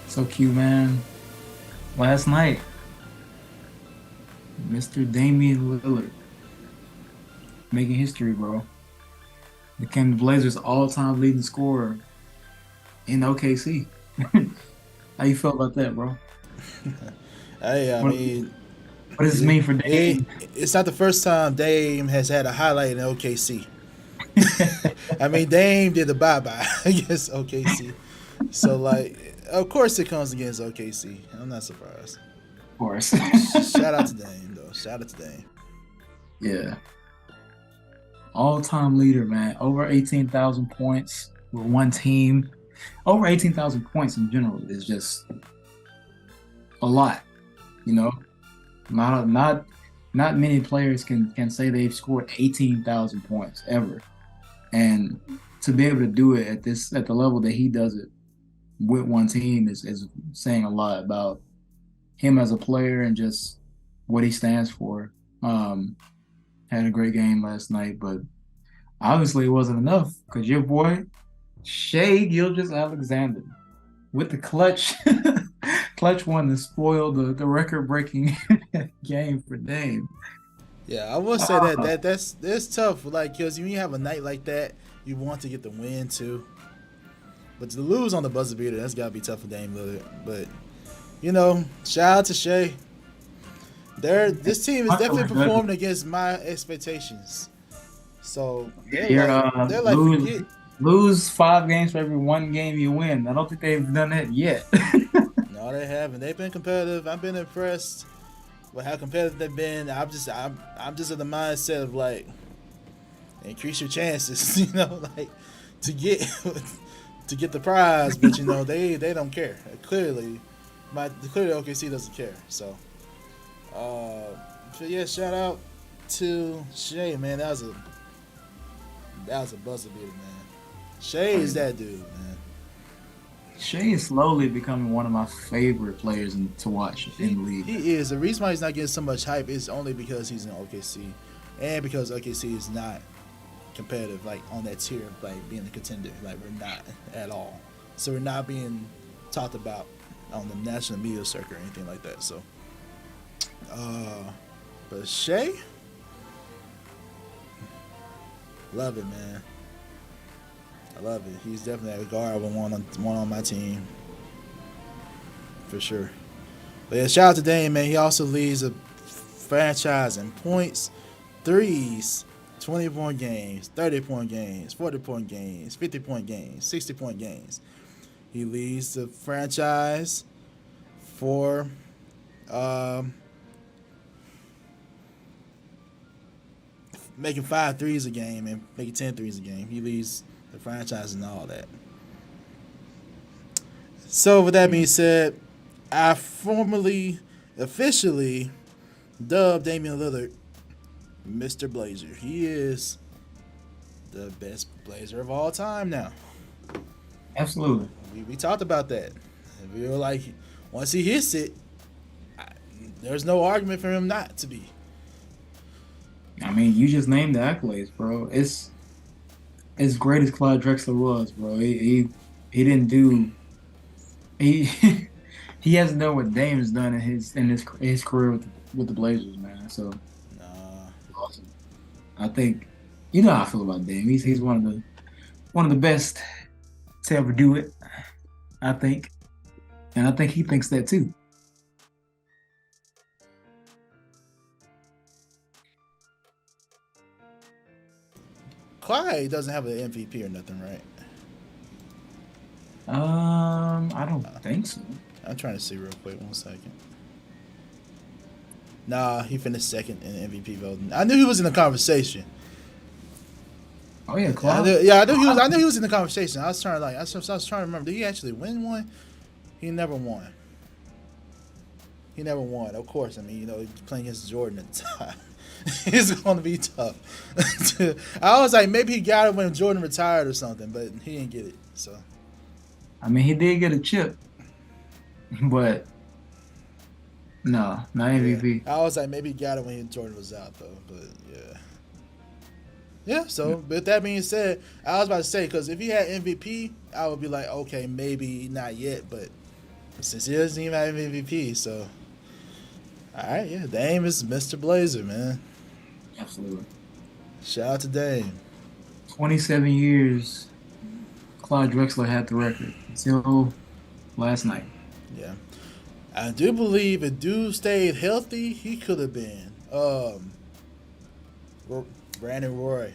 So cute, man. Last night, Mr. Damian Lillard making history, bro. Became the Blazers' all-time leading scorer in OKC. How you felt about that, bro? Hey, I What, mean, what does this mean for Dame? it's not the first time Dame has had a highlight in OKC. I mean, Dame did the bye bye against OKC. So, like, of course it comes against OKC. I'm not surprised. Of course. Shout out to Dame, though. Shout out to Dame. Yeah. All-time leader, man. Over 18,000 points with one team. Over 18,000 points in general is just a lot, you know? Not many players can say they've scored 18,000 points ever. And to be able to do it at the level that he does it with one team is saying a lot about him as a player and just what he stands for. Had a great game last night, but obviously it wasn't enough because your boy Shea Gilgeous-Alexander with the clutch clutch one to spoil the record breaking game for Dame. Yeah, I will say Uh, that's tough. Like, because when you have a night like that, you want to get the win too. But to lose on the buzzer beater, that's got to be tough for Dame Lillard. But, shout out to Shea. This team is definitely performing against my expectations. So You're they're like forget. lose 5 games for every 1 game you win. I don't think they've done that yet. No, they haven't. They've been competitive. I've been impressed with how competitive they've been. I'm just in the mindset of like increase your chances, like to get to get the prize, but they don't care. Clearly OKC doesn't care. So yeah, shout out to Shea, man. That was a buzzer beater, man. Shea is that dude, man. Shea is slowly becoming one of my favorite players to watch in He the league. he is. The reason why he's not getting so much hype is only because he's in OKC, and because OKC is not competitive, like on that tier of like being a contender. Like we're not at all. So we're not being talked about on the national media circuit or anything like that. So, but Shea, love it, man. I love it. He's definitely a guard one on my team for sure. But yeah, shout out to Dame, man. He also leads a franchise in points, threes, 20-point games, 30-point games, 40-point games, 50-point games, 60-point games. He leads the franchise for making 5 threes a game and making 10 threes a game. He leads the franchise and all that. So with that being said, I formally, officially dubbed Damian Lillard Mr. Blazer. He is the best Blazer of all time now. Absolutely. We talked about that. And we were like, once he hits it, there's no argument for him not to be. I mean, you just named the accolades, bro. It's as great as Clyde Drexler was, bro. He didn't do he he hasn't done what Dame has done in his career with the Blazers, man. So awesome. I think you know how I feel about Dame. He's one of the best to ever do it. I think, and I think he thinks that too. Clyde doesn't have an MVP or nothing, right? I don't think so. I'm trying to see real quick. 1 second. Nah, he finished second in MVP voting. I knew he was in the conversation. Oh yeah, I Clyde. knew he was in the conversation. I was trying to remember. Did he actually win one? He never won. He never won. Of course, I mean, you know, he's playing against Jordan at the time. It's going to be tough. I was like, maybe he got it when Jordan retired or something, but he didn't get it. So, I mean, he did get a chip, but no, not MVP. yeah. I was like, maybe he got it when Jordan was out, though. But yeah. Yeah, so with that being said, I was about to say, because if he had MVP, I would be like, okay, maybe not yet, but since he doesn't even have MVP, so. All right, yeah, Dame is Mr. Blazer, man. Absolutely. Shout out to Dame. 27 years, Clyde Drexler had the record until last night. Yeah. I do believe if dude stayed healthy, he could have been Brandon Roy.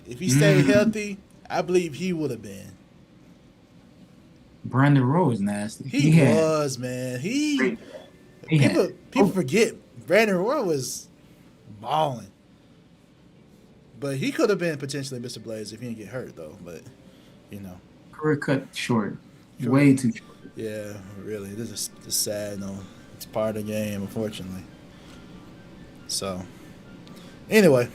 If he stayed healthy, I believe he would have been. Brandon Roy was nasty. He was, man. People forget Brandon Roy was balling. But he could have been potentially Mr. Blaze if he didn't get hurt, though. But, you know. Career cut short. Way too short. Yeah, really. This is just sad, though. It's part of the game, unfortunately. So, anyway.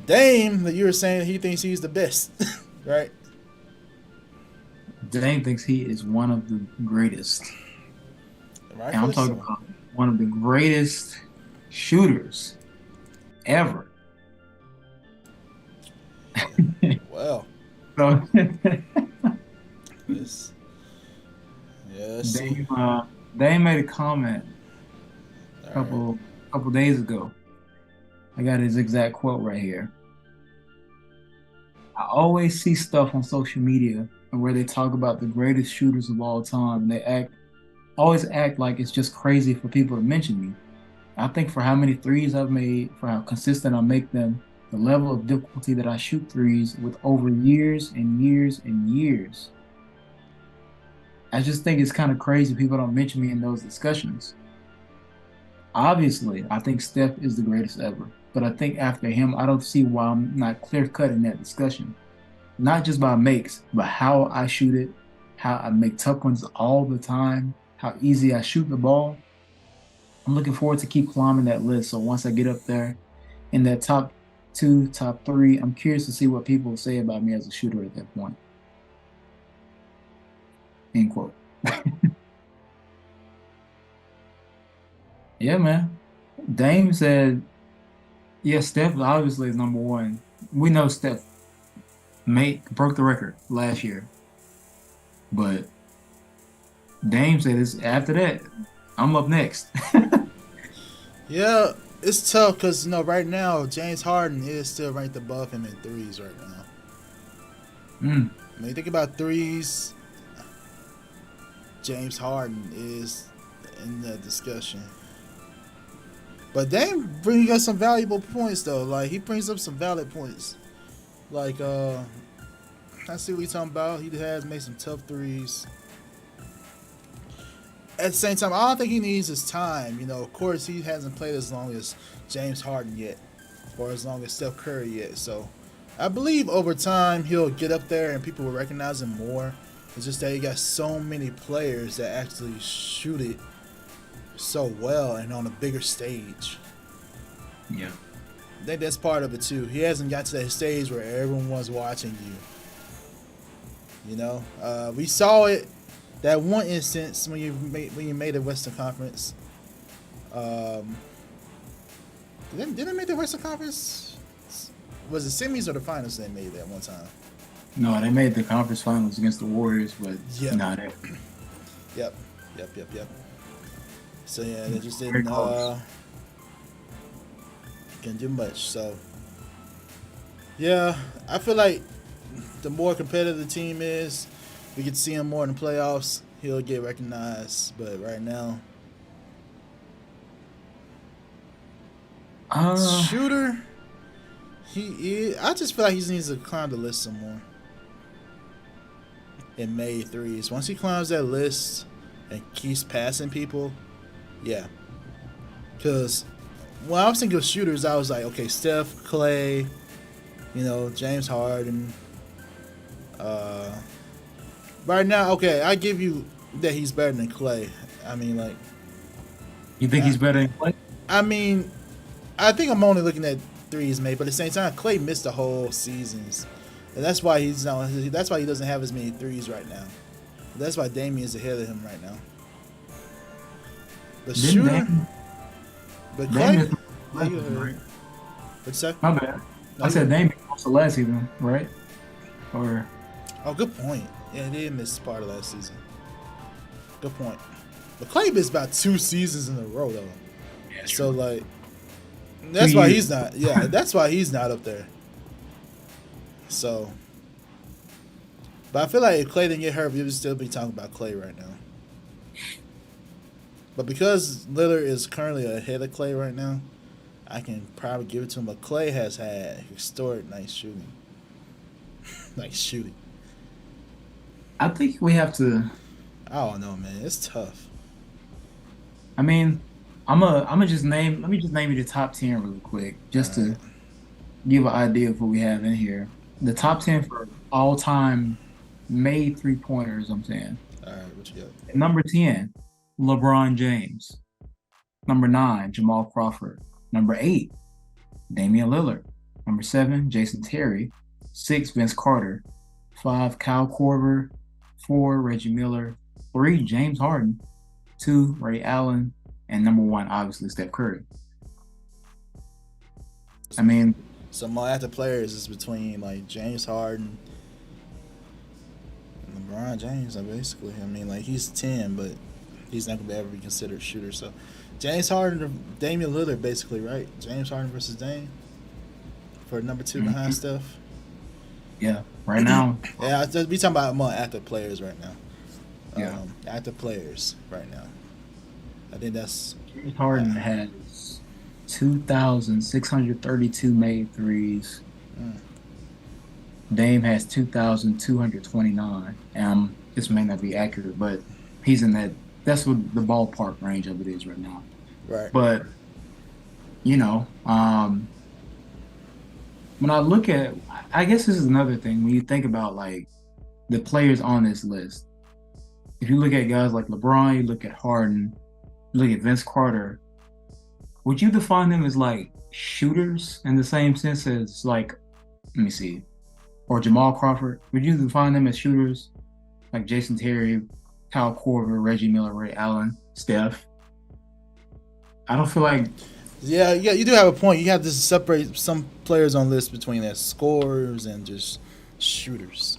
Dame, that you were saying he thinks he's the best, right? Dame thinks he is one of the greatest. Right, and I'm talking about one of the greatest shooters ever. Well. So Yes. Dame made a comment a couple days ago. I got his exact quote right here. I always see stuff on social media where they talk about the greatest shooters of all time, and they always act like it's just crazy for people to mention me. I think for how many threes I've made, for how consistent I make them, the level of difficulty that I shoot threes with over years and years and years, I just think it's kind of crazy people don't mention me in those discussions. Obviously, I think Steph is the greatest ever, but I think after him, I don't see why I'm not clear-cut in that discussion. Not just by makes, but how I shoot it, how I make tough ones all the time, how easy I shoot the ball. I'm looking forward to keep climbing that list. So once I get up there in that top 2, top 3, I'm curious to see what people say about me as a shooter at that point. End quote. Yeah, man. Dame said, yeah, Steph obviously is number one. We know Steph broke the record last year, but Dame said this after that, I'm up next. Yeah, it's tough because right now James Harden is still ranked above him in threes right now. Mm. When you think about threes, James Harden is in that discussion. But Dame bringing us some valuable points though. Like he brings up some valid points. Like I see what he's talking about. He has made some tough threes. At the same time, I don't think he needs his time. Of course, he hasn't played as long as James Harden yet, or as long as Steph Curry yet. So, I believe over time he'll get up there and people will recognize him more. It's just that he got so many players that actually shoot it so well and on a bigger stage. Yeah. I think that's part of it too. He hasn't got to that stage where everyone's watching you. We saw it. That one instance when you made the Western Conference, didn't they make the Western Conference? Was it semis or the finals they made that one time? No, they made the conference finals against the Warriors, but yep. not it. Yep. So yeah, they just didn't can do much. So yeah, I feel like the more competitive the team is, we could see him more in the playoffs. He'll get recognized, but right now, shooter. I just feel like he needs to climb the list some more and made threes. Once he climbs that list and keeps passing people, yeah. Because when I was thinking of shooters, I was like, okay, Steph, Clay, James Harden. Right now, okay, I give you that he's better than Clay. I mean, like, you think he's better than Clay? I mean, I think I'm only looking at threes made, but at the same time, Clay missed the whole seasons, and that's why he doesn't have as many threes right now. That's why Damian's ahead of him right now. The shooter, but Clay. Right? What'd you say? My bad. I said Damian also last season, right? Or good point. Yeah, he did miss part of last season. Good point. But Clay missed about 2 seasons in a row though. Yeah, so like, that's why he's not. Yeah, that's why he's not up there. So, but I feel like if Clay didn't get hurt, we would still be talking about Clay right now. But because Lillard is currently ahead of Clay right now, I can probably give it to him. But Clay has had historic nice shooting. Nice shooting. I think we have to. I don't know, man. It's tough. I mean, Let me just name you the top 10 really quick, just to give an idea of what we have in here. The top 10 for all time made 3-pointers. I'm saying. All right, what you got? Number 10, LeBron James. Number 9, Jamal Crawford. Number 8, Damian Lillard. Number 7, Jason Terry. 6, Vince Carter. 5, Kyle Korver. 4, Reggie Miller. 3, James Harden. 2, Ray Allen. And number 1, obviously, Steph Curry. I mean, so my after players is between like James Harden and LeBron James. Basically, I mean, like he's 10, but he's not gonna ever be considered a shooter. So James Harden or Damian Lillard, basically, right? James Harden versus Dame for number 2 behind Steph. Yeah, right now. Yeah, we talking about more active players right now. Yeah, active players right now. I think that's. James Harden has 2,632 made threes. Dame has 2,229. This may not be accurate, but he's in that. That's what the ballpark range of it is right now. Right. But when I look at, I guess this is another thing when you think about like the players on this list. If you look at guys like LeBron, you look at Harden, you look at Vince Carter, would you define them as like shooters in the same sense as like, let me see, or Jamal Crawford? Would you define them as shooters like Jason Terry? Kyle Korver, Reggie Miller, Ray Allen, Steph. I don't feel like Yeah, you do have a point. You have to separate some players on this between as scorers and just shooters.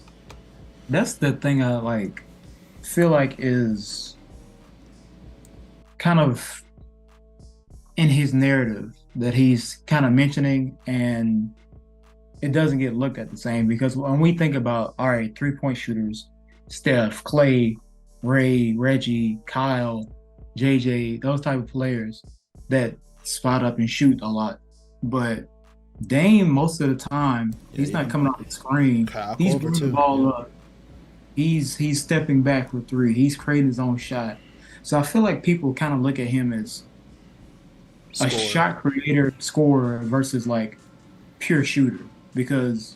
that's the thing I like feel like is kind of in his narrative that he's kind of mentioning, and it doesn't get looked at the same because when we think about, all right, 3-point shooters, Steph, Clay, Ray, Reggie, Kyle, JJ, those type of players that spot up and shoot a lot. But Dame, most of the time, Yeah, he's not even coming off the screen. Kyle He's Korver bringing the too. ball up. He's stepping back for three. He's creating his own shot. So I feel like people kind of look at him as a Scorer. shot creator, scorer versus like pure shooter. Because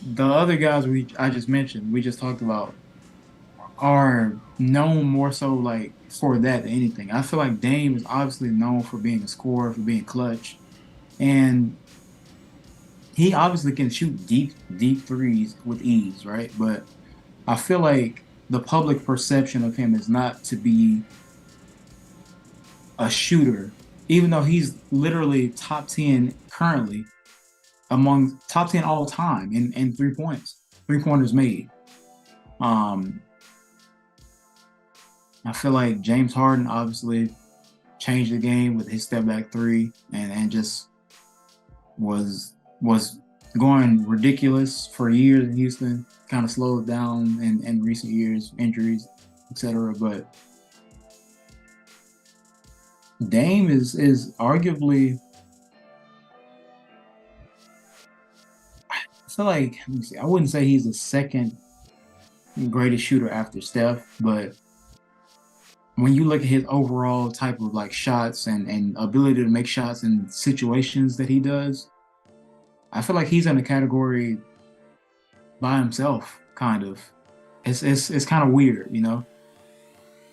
the other guys I just mentioned, we just talked about, are known more so like for that than anything. I feel like Dame is obviously known for being a scorer, for being clutch, and he obviously can shoot deep threes with ease, right? But I feel like the public perception of him is not to be a shooter, even though he's literally top 10 currently, among top 10 all time in 3 points, 3 pointers made. Um, I feel like James Harden obviously changed the game with his step back three, and just was going ridiculous for years in Houston. Kind of slowed down in recent years, injuries, etc. But Dame is arguably, I feel like, let me see, I wouldn't say he's the second greatest shooter after Steph, but when you look at his overall type of like shots and ability to make shots in situations that he does, I feel like he's in a category by himself, kind of. It's kind of weird, you know.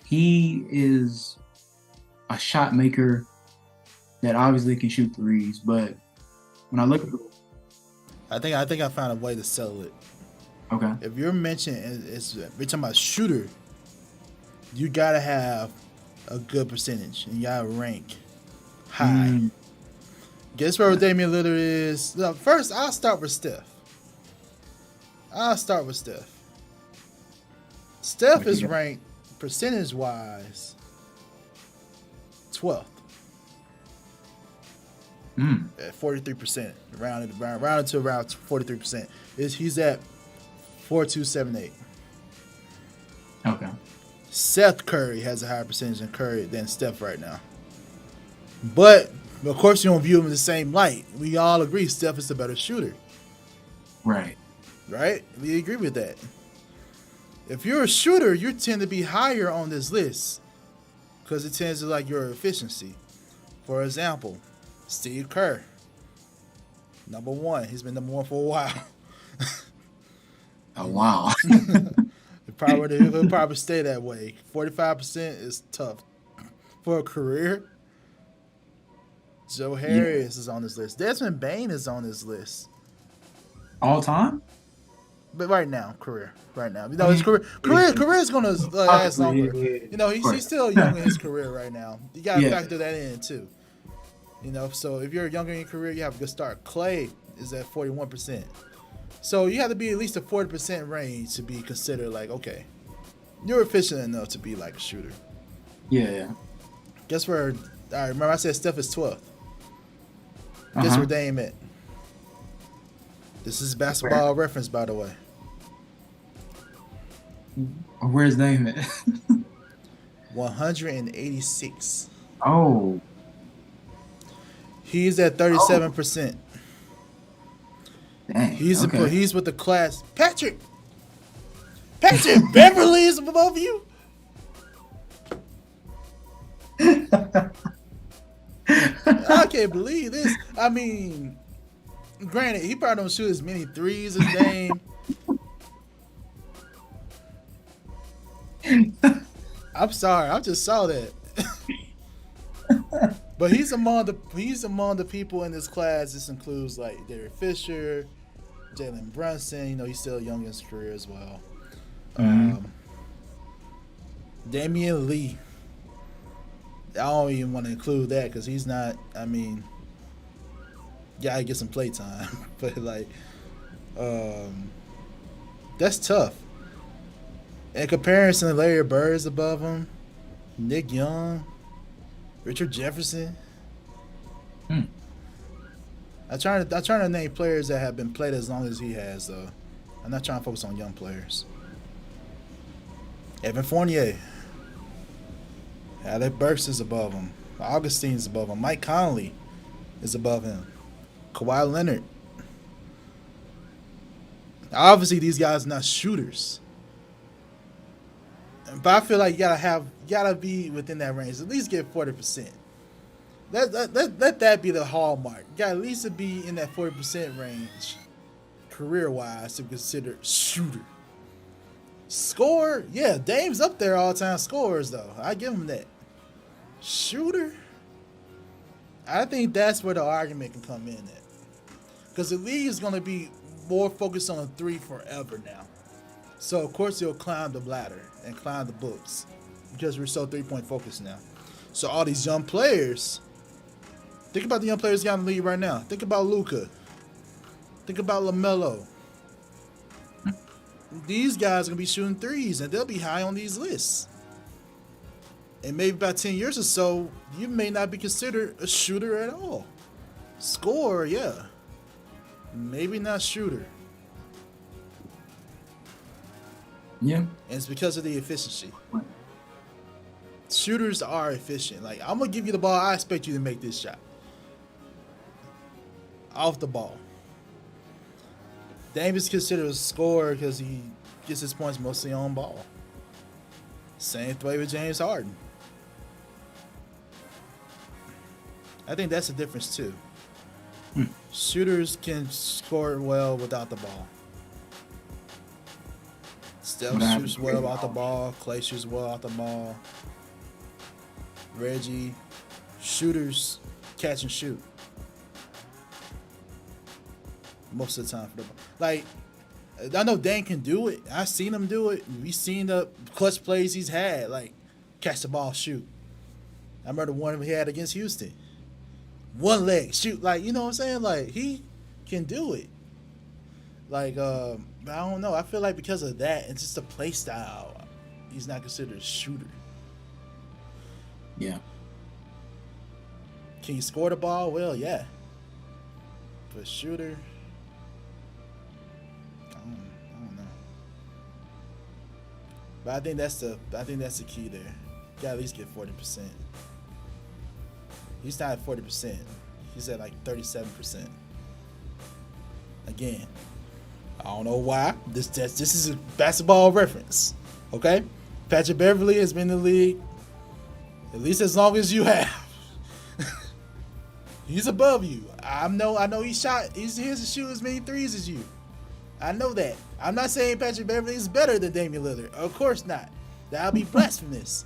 He is a shot maker that obviously can shoot threes, but when I look at I think I found a way to settle it. okay, If you're mentioning we're talking about shooter, you gotta have a good percentage and you gotta rank high. mm, Guess where Damian Lillard is? Look, first, I'll start with Steph. Steph what you is got? ranked percentage wise 12th Mm, at 43%, rounded to around 43%. He's at 4278. okay, Seth Curry has a higher percentage than Steph right now. But of course, you don't view him in the same light. We all agree Steph is the better shooter, right, right? We agree with that. If you're a shooter, you tend to be higher on this list because it tends to like your efficiency. For example, Steve Kerr, number one. He's been number one for a while. oh wow, He'll probably stay that way. 45% is tough for a career. Joe yeah, Harris is on this list. Desmond Bain is on this list. all time. But right now, career. Right now. You I know, his mean, career is going to last obviously, longer. yeah, You know, of he's course. still young in his career right now. You got to Yeah, factor that in, too. You know, so if you're younger in your career, you have a good start. Clay is at 41%. So you have to be at least a 40% range to be considered like, okay, you're efficient enough to be like a shooter. yeah, Guess where, all right, remember I said Steph is 12th. Guess where uh-huh. Dame at? This is basketball reference, by the way. Where's Dame at? 186. Oh, He's at oh, 37%. dang, He's okay. he's with the class. Patrick Beverly is above you. I can't believe this. I mean, granted, he probably don't shoot as many threes as Dame. I'm sorry, I just saw that. But he's among the people in this class. This includes like Derek Fisher, Jalen Brunson. You know, he's still young in his career as well. Mhm. Um, Damian Lee. I don't even want to include that because he's not. I mean, gotta get some play time, but like, um, that's tough. In comparison, Larry Bird's above him, Nick Young, Richard Jefferson. Hmm. I trying to name players that have been played as long as he has, though. I'm not trying to focus on young players. Evan Fournier, Alec Burks is above him. Augustine's above him. Mike Conley is above him. Kawhi Leonard. Obviously, these guys are not shooters, but I feel like you gotta be within that range. At least get 40%. Let that be the hallmark. You gotta at least be in that 40% range, career wise, to consider shooter. Score, yeah, Dame's up there all time scorers though. I give him that. Shooter, I think that's where the argument can come in at. Because the league is going to be more focused on a three forever now. So, of course, he'll climb the ladder and climb the books because we're so three-point focused now. So, all these young players, think about the young players got in the league right now. Think about Luka. Think about LaMelo. These guys are going to be shooting threes, and they'll be high on these lists. And maybe about 10 years or so, you may not be considered a shooter at all. Score, yeah. Maybe not shooter. Yeah. And it's because of the efficiency. Shooters are efficient. Like, I'm going to give you the ball. I expect you to make this shot. Off the ball. Dame is considered a scorer because he gets his points mostly on ball. Same way with James Harden. I think that's the difference too. Shooters can score well without the ball. Steph shoots well without the ball. Clay shoots well without the ball. Reggie, shooters catch and shoot most of the time for the ball. Like, I know Dan can do it. I've seen him do it. We've seen the clutch plays he's had, like catch the ball, shoot. I remember the one he had against Houston. One leg, shoot. Like, you know what I'm saying? Like, he can do it. Like, I don't know. I feel like because of that, it's just a play style. He's not considered a shooter. Yeah. Can you score the ball? Well, yeah. But shooter, I don't know. But I think that's the key there. You gotta at least get 40%. He's not at 40%. He's at like 37%. Again, I don't know why. This is a basketball reference. Okay? Patrick Beverly has been in the league at least as long as you have. He's above you. I know he's here to shoot as many threes as you. I know that. I'm not saying Patrick Beverly is better than Damian Lillard. Of course not. That would be blasphemous.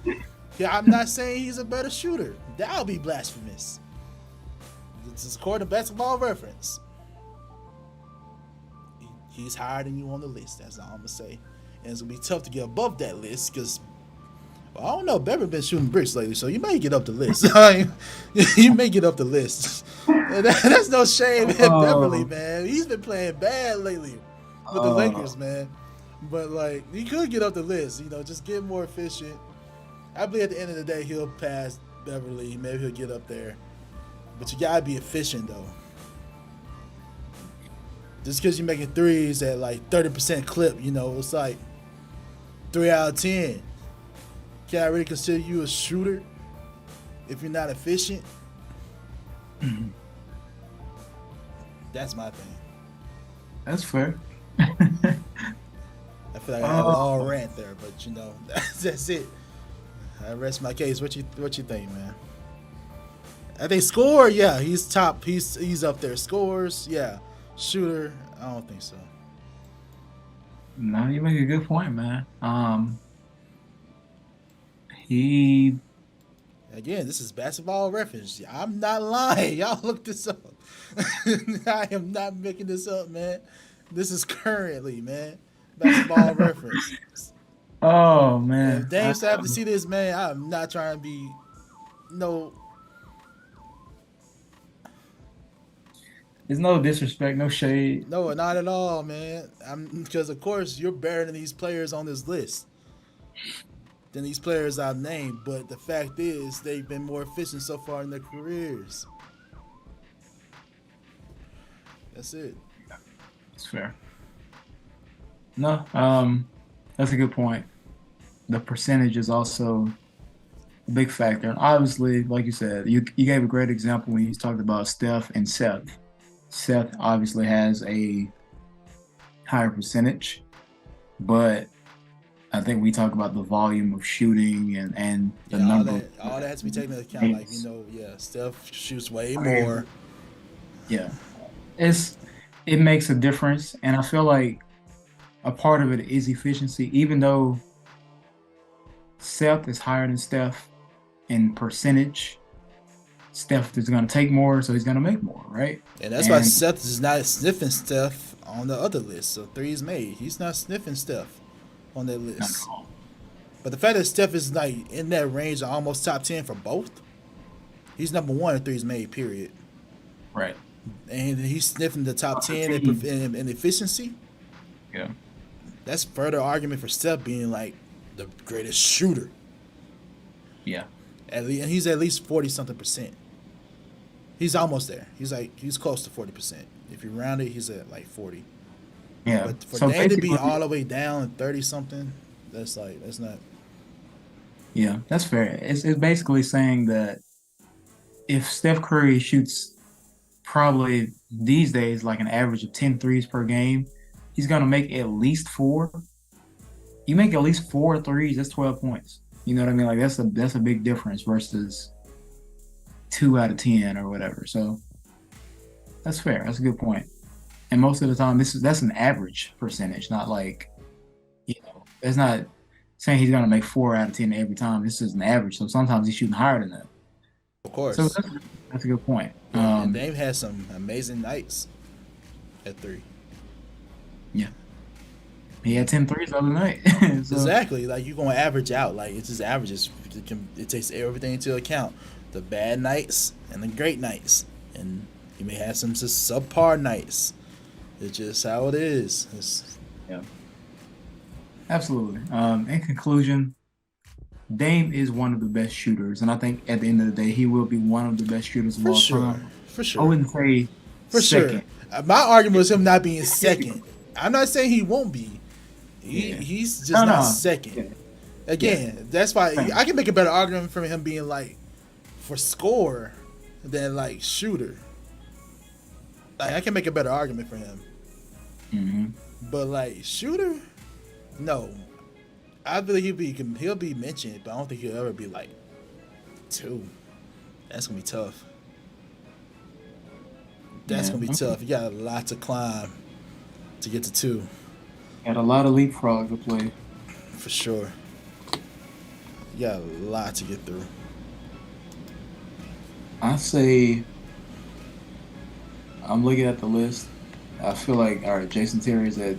Yeah, I'm not saying he's a better shooter. That would be blasphemous. This is according to basketball reference. He's higher than you on the list. That's all I'm going to say. And it's going to be tough to get above that list because, well, I don't know. Beverly been shooting bricks lately, so you may get up the list. You may get up the list. That's no shame in Beverly, man. He's been playing bad lately with the Lakers, man. But, like, he could get up the list. You know, just get more efficient. I believe at the end of the day, he'll pass Beverly. Maybe he'll get up there. But you got to be efficient, though. Just because you're making threes at, like, 30% clip, you know, it's like 3 out of 10. Can I really consider you a shooter if you're not efficient? Mm-hmm. That's my thing. That's fair. I feel like I have a long rant there, but you know, that's it. I rest my case. What you think, man? I think score, yeah, he's top. He's up there. Scores, yeah. Shooter, I don't think so. No, you make a good point, man. He Again, this is basketball reference. I'm not lying. Y'all look this up. I am not making this up, man. This is currently, man, basketball reference. Oh If man, Dame started to see this, man, I'm not trying to be no. there's no disrespect, no shade. No, not at all, man. I'm because of course you're better than these players on this list than these players I've named. But the fact is, they've been more efficient so far in their careers. That's it. It's fair. No, that's a good point. The percentage is also a big factor. And obviously, like you said, you gave a great example when you talked about Steph and Seth. Seth obviously has a higher percentage, but I think we talk about the volume of shooting and the Yeah, number of all that has to be taken into account. Like points. yeah, Steph shoots way more. Yeah, it's it makes a difference, and I feel like a part of it is efficiency. Even though Seth is higher than Steph in percentage, Steph is going to take more, so he's going to make more, right? And that's why And Seth is not sniffing Steph on the other list. So threes made. He's not sniffing Steph on that not at list. all. But the fact that Steph is like in that range of almost top 10 for both, he's number one in threes made, period. Right. And he's sniffing the top 10 in efficiency. Yeah. That's further argument for Steph being like the greatest shooter. Yeah. And he's at least 40 something percent. He's almost there. He's close to 40%. If you round it, he's at like 40. Yeah. But for So Dame to be basically, all the way down at 30 something, that's not. yeah, that's fair. It's basically saying that if Steph Curry shoots probably these days like an average of 10 threes per game, he's going to make at least four. You make at least four threes, that's 12 points. You know what I mean? Like that's a big difference versus 2 out of 10 or whatever. So that's fair. That's a good point. And most of the time, that's an average percentage, not like it's not saying he's gonna make 4 out of 10 every time. This is an average. So sometimes he's shooting higher than that. Of So course. that's a good point. And Dame has some amazing nights at three. Yeah, he had 10 threes the other night. So Exactly. Like you're gonna average out. Like it's just averages. It takes everything into account. The bad nights and the great nights. And you may have some just subpar nights. It's just how it is. yeah, absolutely. In conclusion, Dame is one of the best shooters, and I think at the end of the day, he will be one of the best shooters of For all sure. time. For I sure. wouldn't say For sure. second. My argument was him not being second. I'm not saying he won't be. Yeah. He's just No, not no. second. Yeah. Again, that's why Same. I can make a better argument from him being like for score than like shooter. Like I can make a better argument for him. Hmm. But like shooter, no. I believe he'll be mentioned, but I don't think he'll ever be like two. That's gonna be tough. That's Yeah. gonna be tough. You got a lot to climb to get to two, Got a lot of leapfrog to play. for sure. You got a lot to get through. I say I'm looking at the list. I feel like all right, Jason Terry is at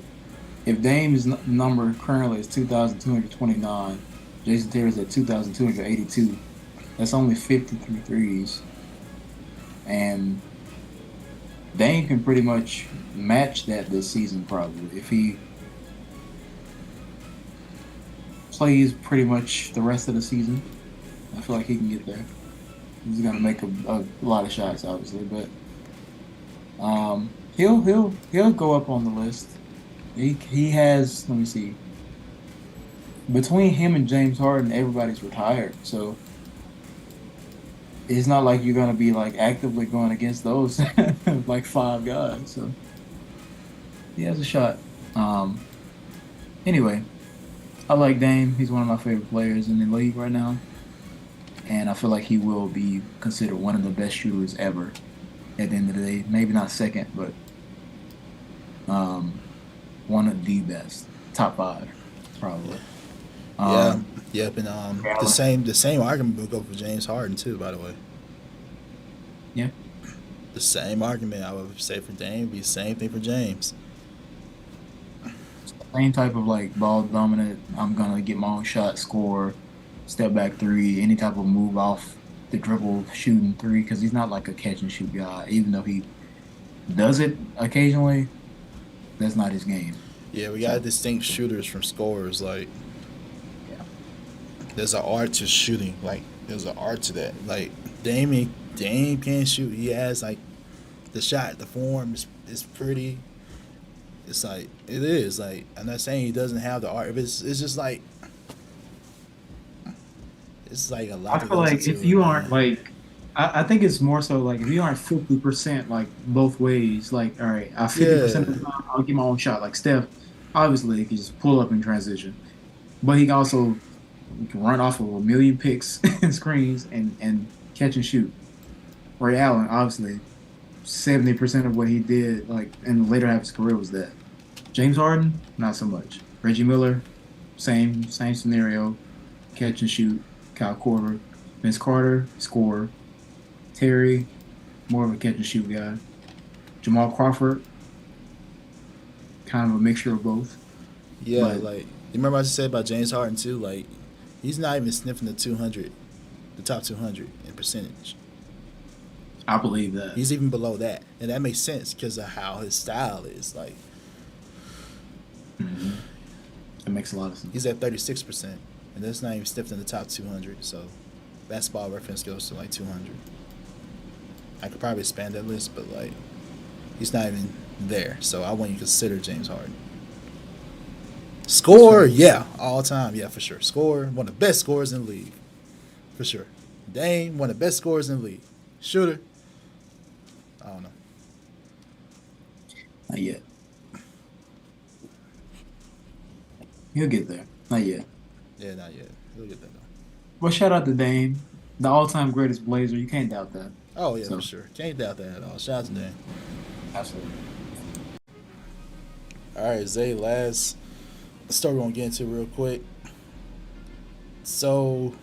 if Dame's number currently is 2,229, Jason Terry is at 2,282. That's only 53 threes, and Dame can pretty much match that this season probably if he plays pretty much the rest of the season. I feel like he can get there. He's gonna make a lot of shots, obviously, but he'll go up on the list. He has, let me see, between him and James Harden, everybody's retired, so it's not like you're gonna be like actively going against those like five guys. So he has a shot. Um, anyway, I like Dame. He's one of my favorite players in the league right now, and I feel like he will be considered one of the best shooters ever. At the end of the day, maybe not second, but um, one of the best, top five, probably. Yeah. Um, Yep. And Allen, the same argument would go for James Harden too. By the way, yeah, the same argument I would say for Dame would be the same thing for James. Same type of like ball dominant. I'm gonna get my own shot, score, step back three, any type of move off the dribble, shooting three. Because he's not like a catch and shoot guy. Even though he does it occasionally, that's not his game. Yeah, we got So distinct shooters from scorers. Like, yeah, there's an art to shooting. Like, there's an art to that. Like, Dame can shoot. He has like the shot, the form is pretty. It's like it is. Like, I'm not saying he doesn't have the art. It's just like it's like a lot I that feel goes like into if it, you aren't man. like, I think it's more so like if you aren't 50% like both ways, like all right, I 50% of Yeah, the time I'll get my own shot. Like Steph, obviously he can just pull up in transition, but he can also he can run off of a million picks and screens and catch and shoot. Ray Allen, obviously, 70% of what he did like in the later half of his career was that. James Harden, not so much. Reggie Miller, same scenario, catch and shoot. Kyle Korver, Vince Carter, score. Terry, more of a catch and shoot guy. Jamal Crawford, kind of a mixture of both. yeah. But Like, you remember I just said about James Harden too. Like, he's not even sniffing the 200, the top 200 in percentage. I believe that. He's even below that, and that makes sense because of how his style is. Like, Mhm. It makes a lot of he's sense. at 36%, and that's not even sniffing the top 200. So, basketball reference goes to like 200. I could probably expand that list, but like, he's not even there. So I wouldn't consider James Harden. That's Score, fair. yeah, all time, yeah, for sure. Score, one of the best scorers in the league, for sure. Dame, one of the best scorers in the league. Shooter, I don't know. Not yet. He'll get there. Not yet. Yeah, not yet. He'll get that though. Well, shout out to Dame, the all-time greatest Blazer. You can't doubt that. Oh yeah, for So, sure. Can't doubt that at all. Shout out to Dame. absolutely. All right, Zay. Last story we're gonna get into real quick. So,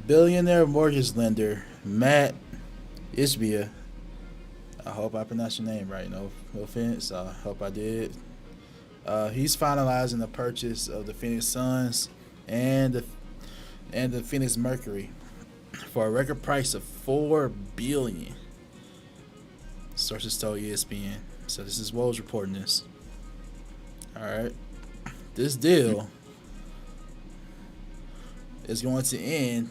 billionaire mortgage lender Matt Ishbia. I hope I pronounced your name right. No offense. I hope I did. He's finalizing the purchase of the Phoenix Suns and the Phoenix Mercury for a record price of $4 billion. Sources told ESPN. So this is Woj reporting this. All right, this deal is going to end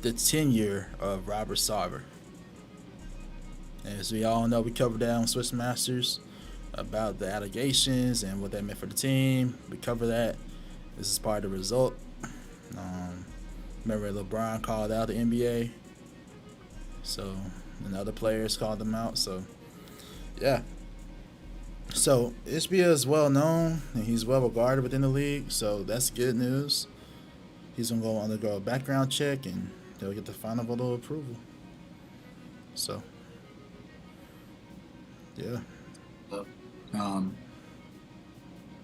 the tenure of Robert Sarver. As we all know, we covered that on Swish Masters about the allegations and what that meant for the team. We cover that. This is part of the result. Um, Remember, LeBron called out the NBA, so and other players called them out. So yeah. So Ishbia is well known and he's well regarded within the league. So that's good news. He's gonna go undergo a background check and they'll get the final vote of approval. So yeah. So, um,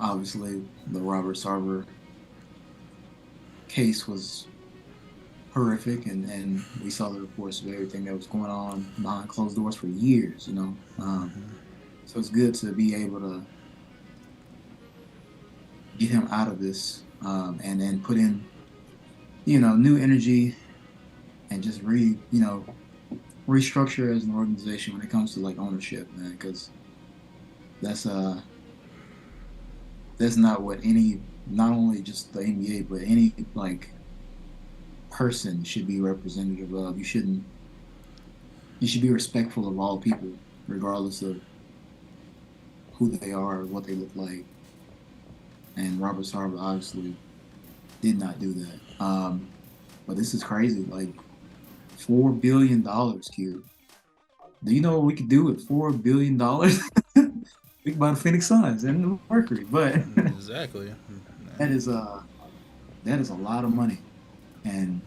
obviously, the Robert Sarver case was horrific, and we saw the reports of everything that was going on behind closed doors for years. So it's good to be able to get him out of this, and then put in, new energy and just restructure as an organization when it comes to like ownership, man, because that's that's not what any, not only just the NBA, but any like person should be representative of. You should be respectful of all people, regardless of who they are or what they look like. And Robert Sarver obviously did not do that. But this is crazy. Like $4 billion, Q. Do you know what we could do with $4 billion? We could buy the Phoenix Suns and the Mercury, but Exactly. that is that is a lot of money. And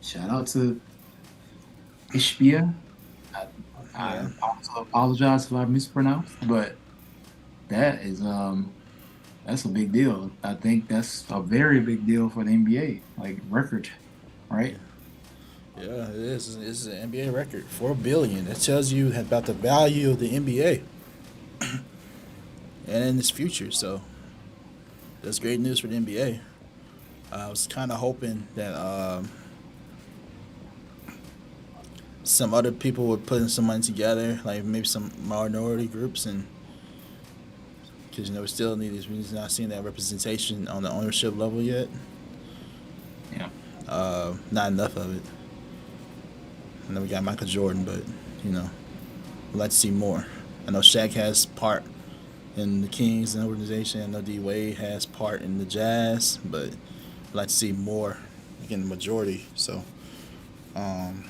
shout out to Ishbia. I, Yeah. I also apologize if I mispronounced, but that is that's a big deal. I think that's a very big deal for the NBA, like record, right? Yeah, it is. This is an NBA record, 4 billion. That tells you about the value of the NBA. and in his future. So that's great news for the NBA. I was kind of hoping that some other people would put some money together, like maybe some minority groups, and because we still need this, we're not seeing that representation on the ownership level yet. Yeah. Not enough of it. And then we got Michael Jordan, but we'd like to see more. I know Shaq has part in the Kings and organization. I know D Wade has part in the Jazz, but I'd like to see more, again, the majority. So, and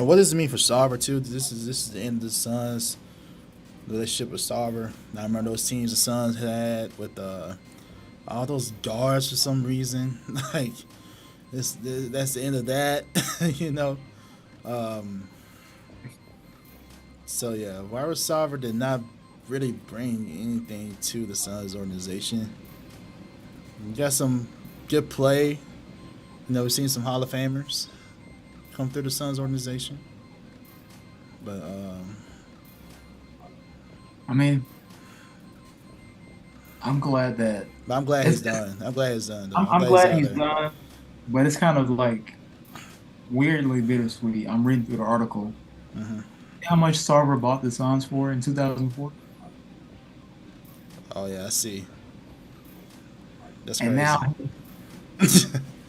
what does it mean for Sarver too? This is the end of the Suns' relationship with Sarver. I remember those teams the Suns had with all those guards for some reason. Like that's the end of that. So yeah, Robert Sarver did not really bring anything to the Suns organization. We got some good play. We've seen some Hall of Famers come through the Suns organization. But I mean, I'm glad he's done. I'm glad he's done. I'm glad he's done, but it's kind of like weirdly bittersweet. I'm reading through the article. Mm-hmm. How much Sarver bought the Suns for in 2004? Oh yeah, I see. That's crazy. And now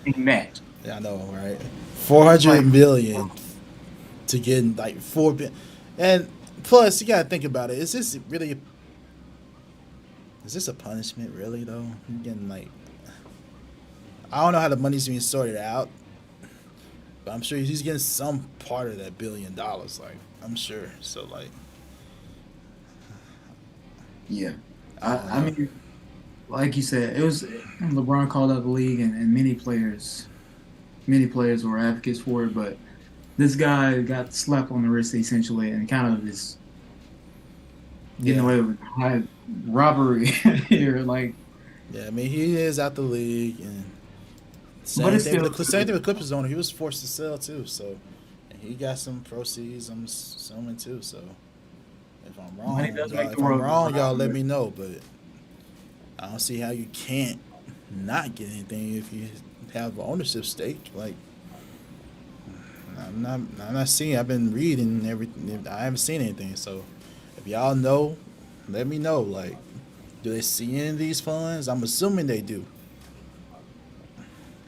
he met. Yeah, I know, right? 400 million to get like 4 billion, and plus you gotta think about it. Is this a punishment, really? Though you're getting like, I don't know how the money's being sorted out, but I'm sure he's getting some part of that $1 billion. Like, I'm sure. So like, yeah, I mean, like you said, it was LeBron called out the league, and many players were advocates for it, but this guy got slapped on the wrist essentially, and kind of is getting away with high robbery here. Like, yeah, I mean, he is out the league, and but it's same thing with Clippers owner. He was forced to sell too, so and he got some proceeds. I'm assuming too. So if I'm wrong, y'all let me know. But I don't see how you can't not get anything if you have an ownership stake. Like, I'm not seeing. I've been reading everything. I haven't seen anything. So if y'all know, let me know. Like, do they see any of these funds? I'm assuming they do.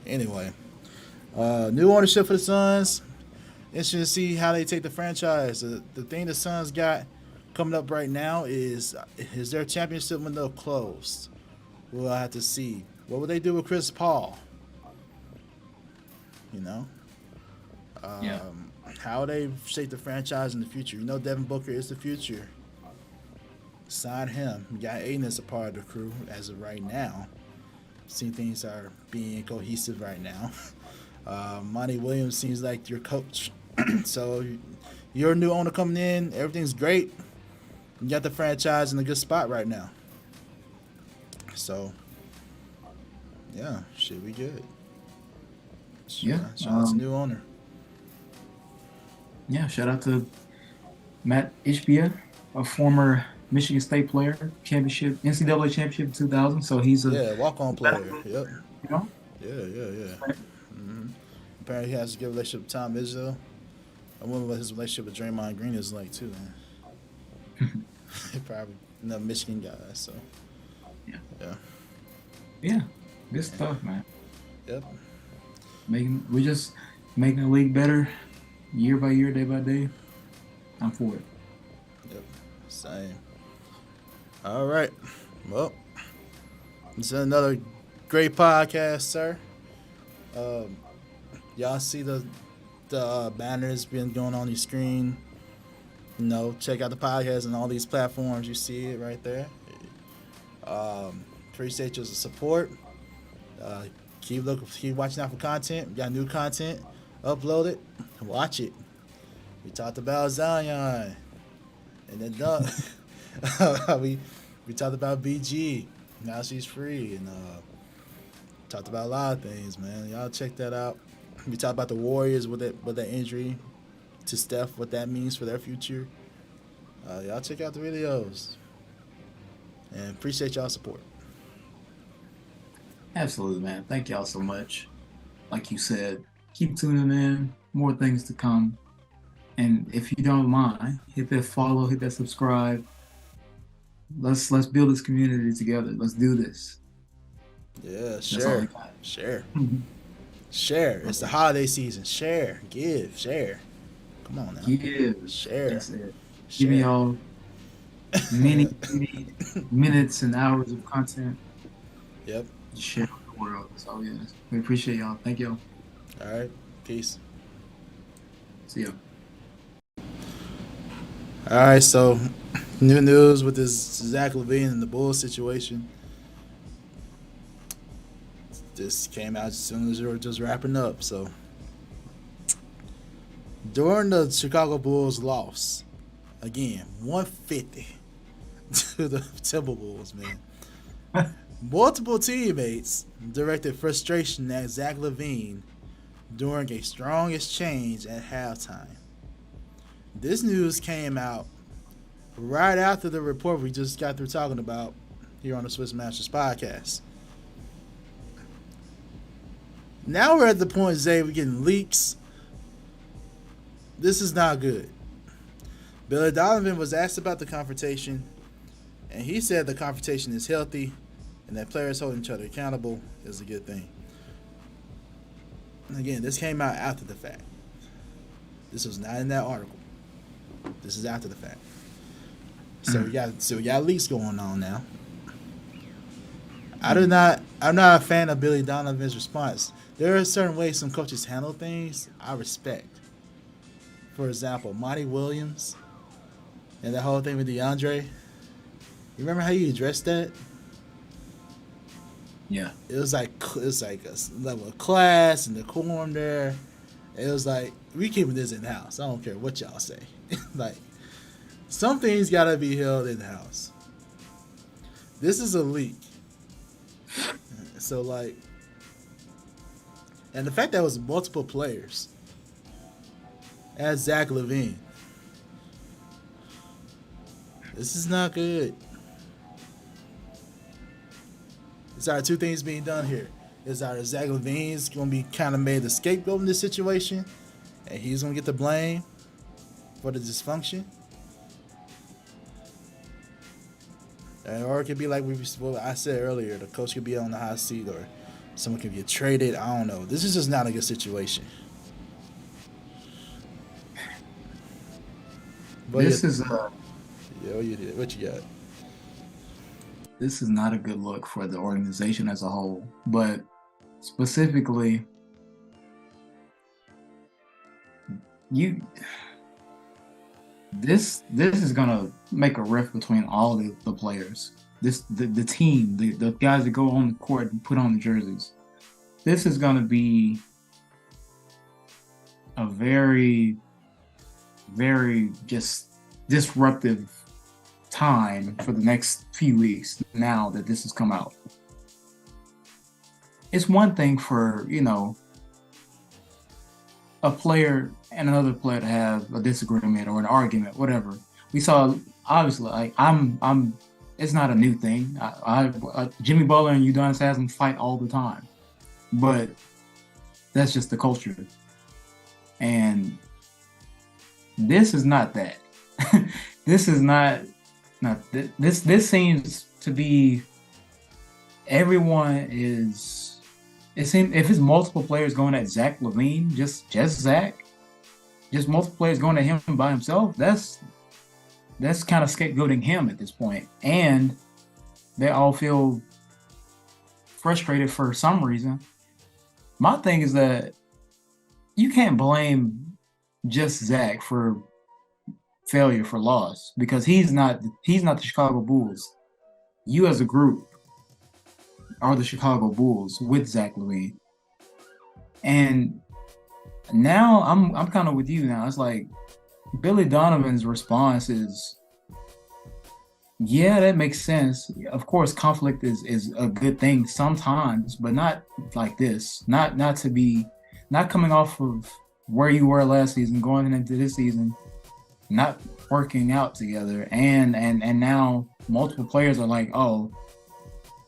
Anyway, new ownership for the Suns. Interesting to see how they take the franchise. The thing the Suns got coming up right now is their championship window closed? We'll have to see. What will they do with Chris Paul? How they shape the franchise in the future. Devin Booker is the future. Sign him. You got Aiden as a part of the crew as of right now. See, things are being cohesive right now. Monty Williams seems like your coach. So you're a new owner coming in. Everything's great. You got the franchise in a good spot right now. So, yeah, should be good. Shout out to new owner. Yeah, shout out to Matt Ishbia, a former Michigan State player, NCAA championship in 2000. So he's a walk-on player. Yep. Yeah. Mm-hmm. Apparently, he has a good relationship with Tom Izzo. I wonder what his relationship with Draymond Green is like too, man. Probably another Michigan guy. So. Yeah. Good stuff, man. Yep. We're just making the league better, year by year, day by day. I'm for it. Yep. Same. All right. Well, this is another great podcast, sir. Y'all see the banners been going on your screen. Check out the podcast on all these platforms. You see it right there. Appreciate your support. Keep watching out for content. We got new content. Upload it. Watch it. We talked about Zion. And then we talked about BG. Now she's free. And talked about a lot of things, man. Y'all check that out. We talked about the Warriors with that injury to Steph, what that means for their future. Y'all check out the videos. and appreciate y'all support. Absolutely, man. Thank y'all so much. Like you said, keep tuning in. More things to come. And if you don't mind, hit that follow, hit that subscribe. Let's build this community together. Let's do this. Yeah, That's all I share. got. Share. Share. It's the holiday season. Share. Give. Share. Come on now. Give. Share. That's it. Share. Giving y'all many minutes and hours of content. Yep. Share with the world. That's all it is. We appreciate y'all. Thank y'all. All right. Peace. See ya. All right. So, new news with this Zach LaVine and the Bulls situation. This came out as soon as we were just wrapping up. So, during the Chicago Bulls loss, again, 150 to the Timberwolves, man. Multiple teammates directed frustration at Zach LaVine during a strongest change at halftime. This news came out right after the report we just got through talking about here on the Swish Masters Podcast. Now we're at the point, Zay, we're getting leaks. This is not good. Billy Donovan was asked about the confrontation, and he said the confrontation is healthy and that players holding each other accountable is a good thing. And again, this came out after the fact. This was not in that article. This is after the fact. So we got leaks going on now. I'm not a fan of Billy Donovan's response. There are certain ways some coaches handle things I respect. For example, Monty Williams and that whole thing with DeAndre. You remember how you addressed that? Yeah. It was like a level of class and decorum there. It was like, we keeping this in the house. I don't care what y'all say. Like, some things gotta be held in the house. This is a leak. So like, and the fact that it was multiple players as Zach LaVine. This is not good. It's either two things being done here. It's either Zach LaVine's going to be kind of made the scapegoat in this situation, and he's going to get the blame for the dysfunction. Or it could be like I said earlier, the coach could be on the hot seat or someone could get traded. I don't know. This is just not a good situation. But This is what you got? this is not a good look for the organization as a whole, but specifically, this is gonna make a rift between all the players. The team, the guys that go on the court and put on the jerseys. This is gonna be a very, very just disruptive time for the next few weeks now that this has come out. It's one thing for, a player and another player to have a disagreement or an argument, whatever. We saw, obviously, like it's not a new thing. Jimmy Butler and Udonis Haslem fight all the time, but that's just the culture. And this is not that. This is not this. This seems to be everyone is. It seems if it's multiple players going at Zach LaVine, just Zach, just multiple players going at him by himself. That's kind of scapegoating him at this point, and they all feel frustrated for some reason. My thing is that you can't blame just Zach for failure, for loss, because he's not the Chicago Bulls. You as a group are the Chicago Bulls with Zach LaVine. And now I'm kind of with you now. It's like Billy Donovan's response is, yeah, that makes sense. Of course, conflict is a good thing sometimes, but not like this. Not coming off of where you were last season, going into this season, not working out together, and now multiple players are like, oh,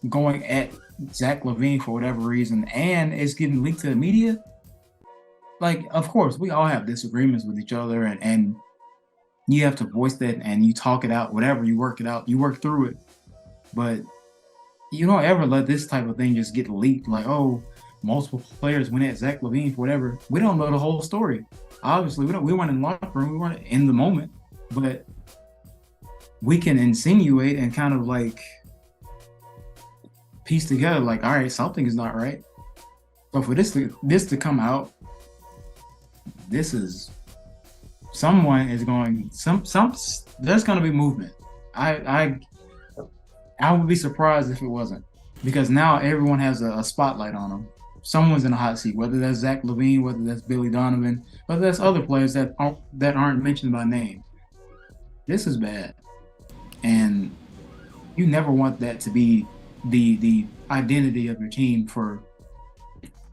going at Zach LaVine for whatever reason, and it's getting leaked to the media. Like, of course, we all have disagreements with each other, and you have to voice that, and you talk it out, whatever, you work it out, you work through it. But you don't ever let this type of thing just get leaked, like, oh, multiple players went at Zach LaVine for whatever. We don't know the whole story. Obviously, we weren't in the locker room, we weren't in the moment, but we can insinuate and kind of like piece together, like, all right, something is not right. But for this to come out, this is someone is going there's going to be movement. I would be surprised if it wasn't, because now everyone has a spotlight on them. Someone's in a hot seat, whether that's Zach LaVine, whether that's Billy Donovan, whether that's other players that aren't mentioned by name. This is bad, and you never want that to be the identity of your team for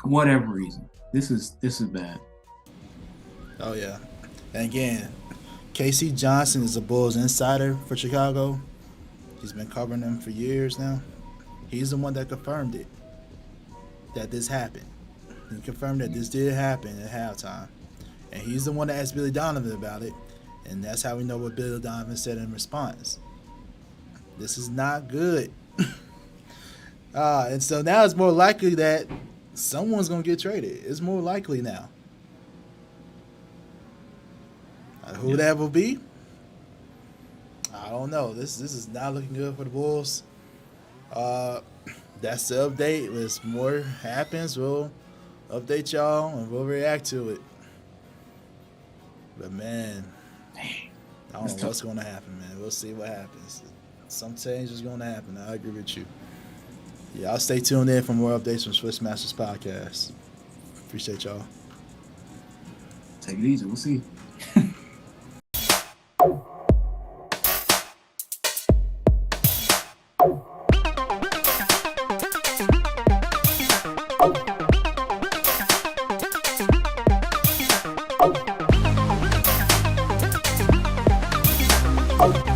whatever reason. This is bad. Oh yeah, and again, K.C. Johnson is a Bulls insider for Chicago. He's been covering them for years now. He's the one that confirmed it, that this happened. He confirmed that this did happen at halftime. And he's the one that asked Billy Donovan about it. And that's how we know what Billy Donovan said in response. This is not good. And so now it's more likely that someone's going to get traded. It's more likely now. Who that will be? I don't know. This is not looking good for the Bulls. That's the update. As more happens, we'll update y'all and we'll react to it. But man, I don't know what's going to happen, man. We'll see what happens. Some change is going to happen. I agree with you. Yeah, I'll stay tuned in for more updates from Swish Masters Podcast. Appreciate y'all. Take it easy. We'll see. Oh.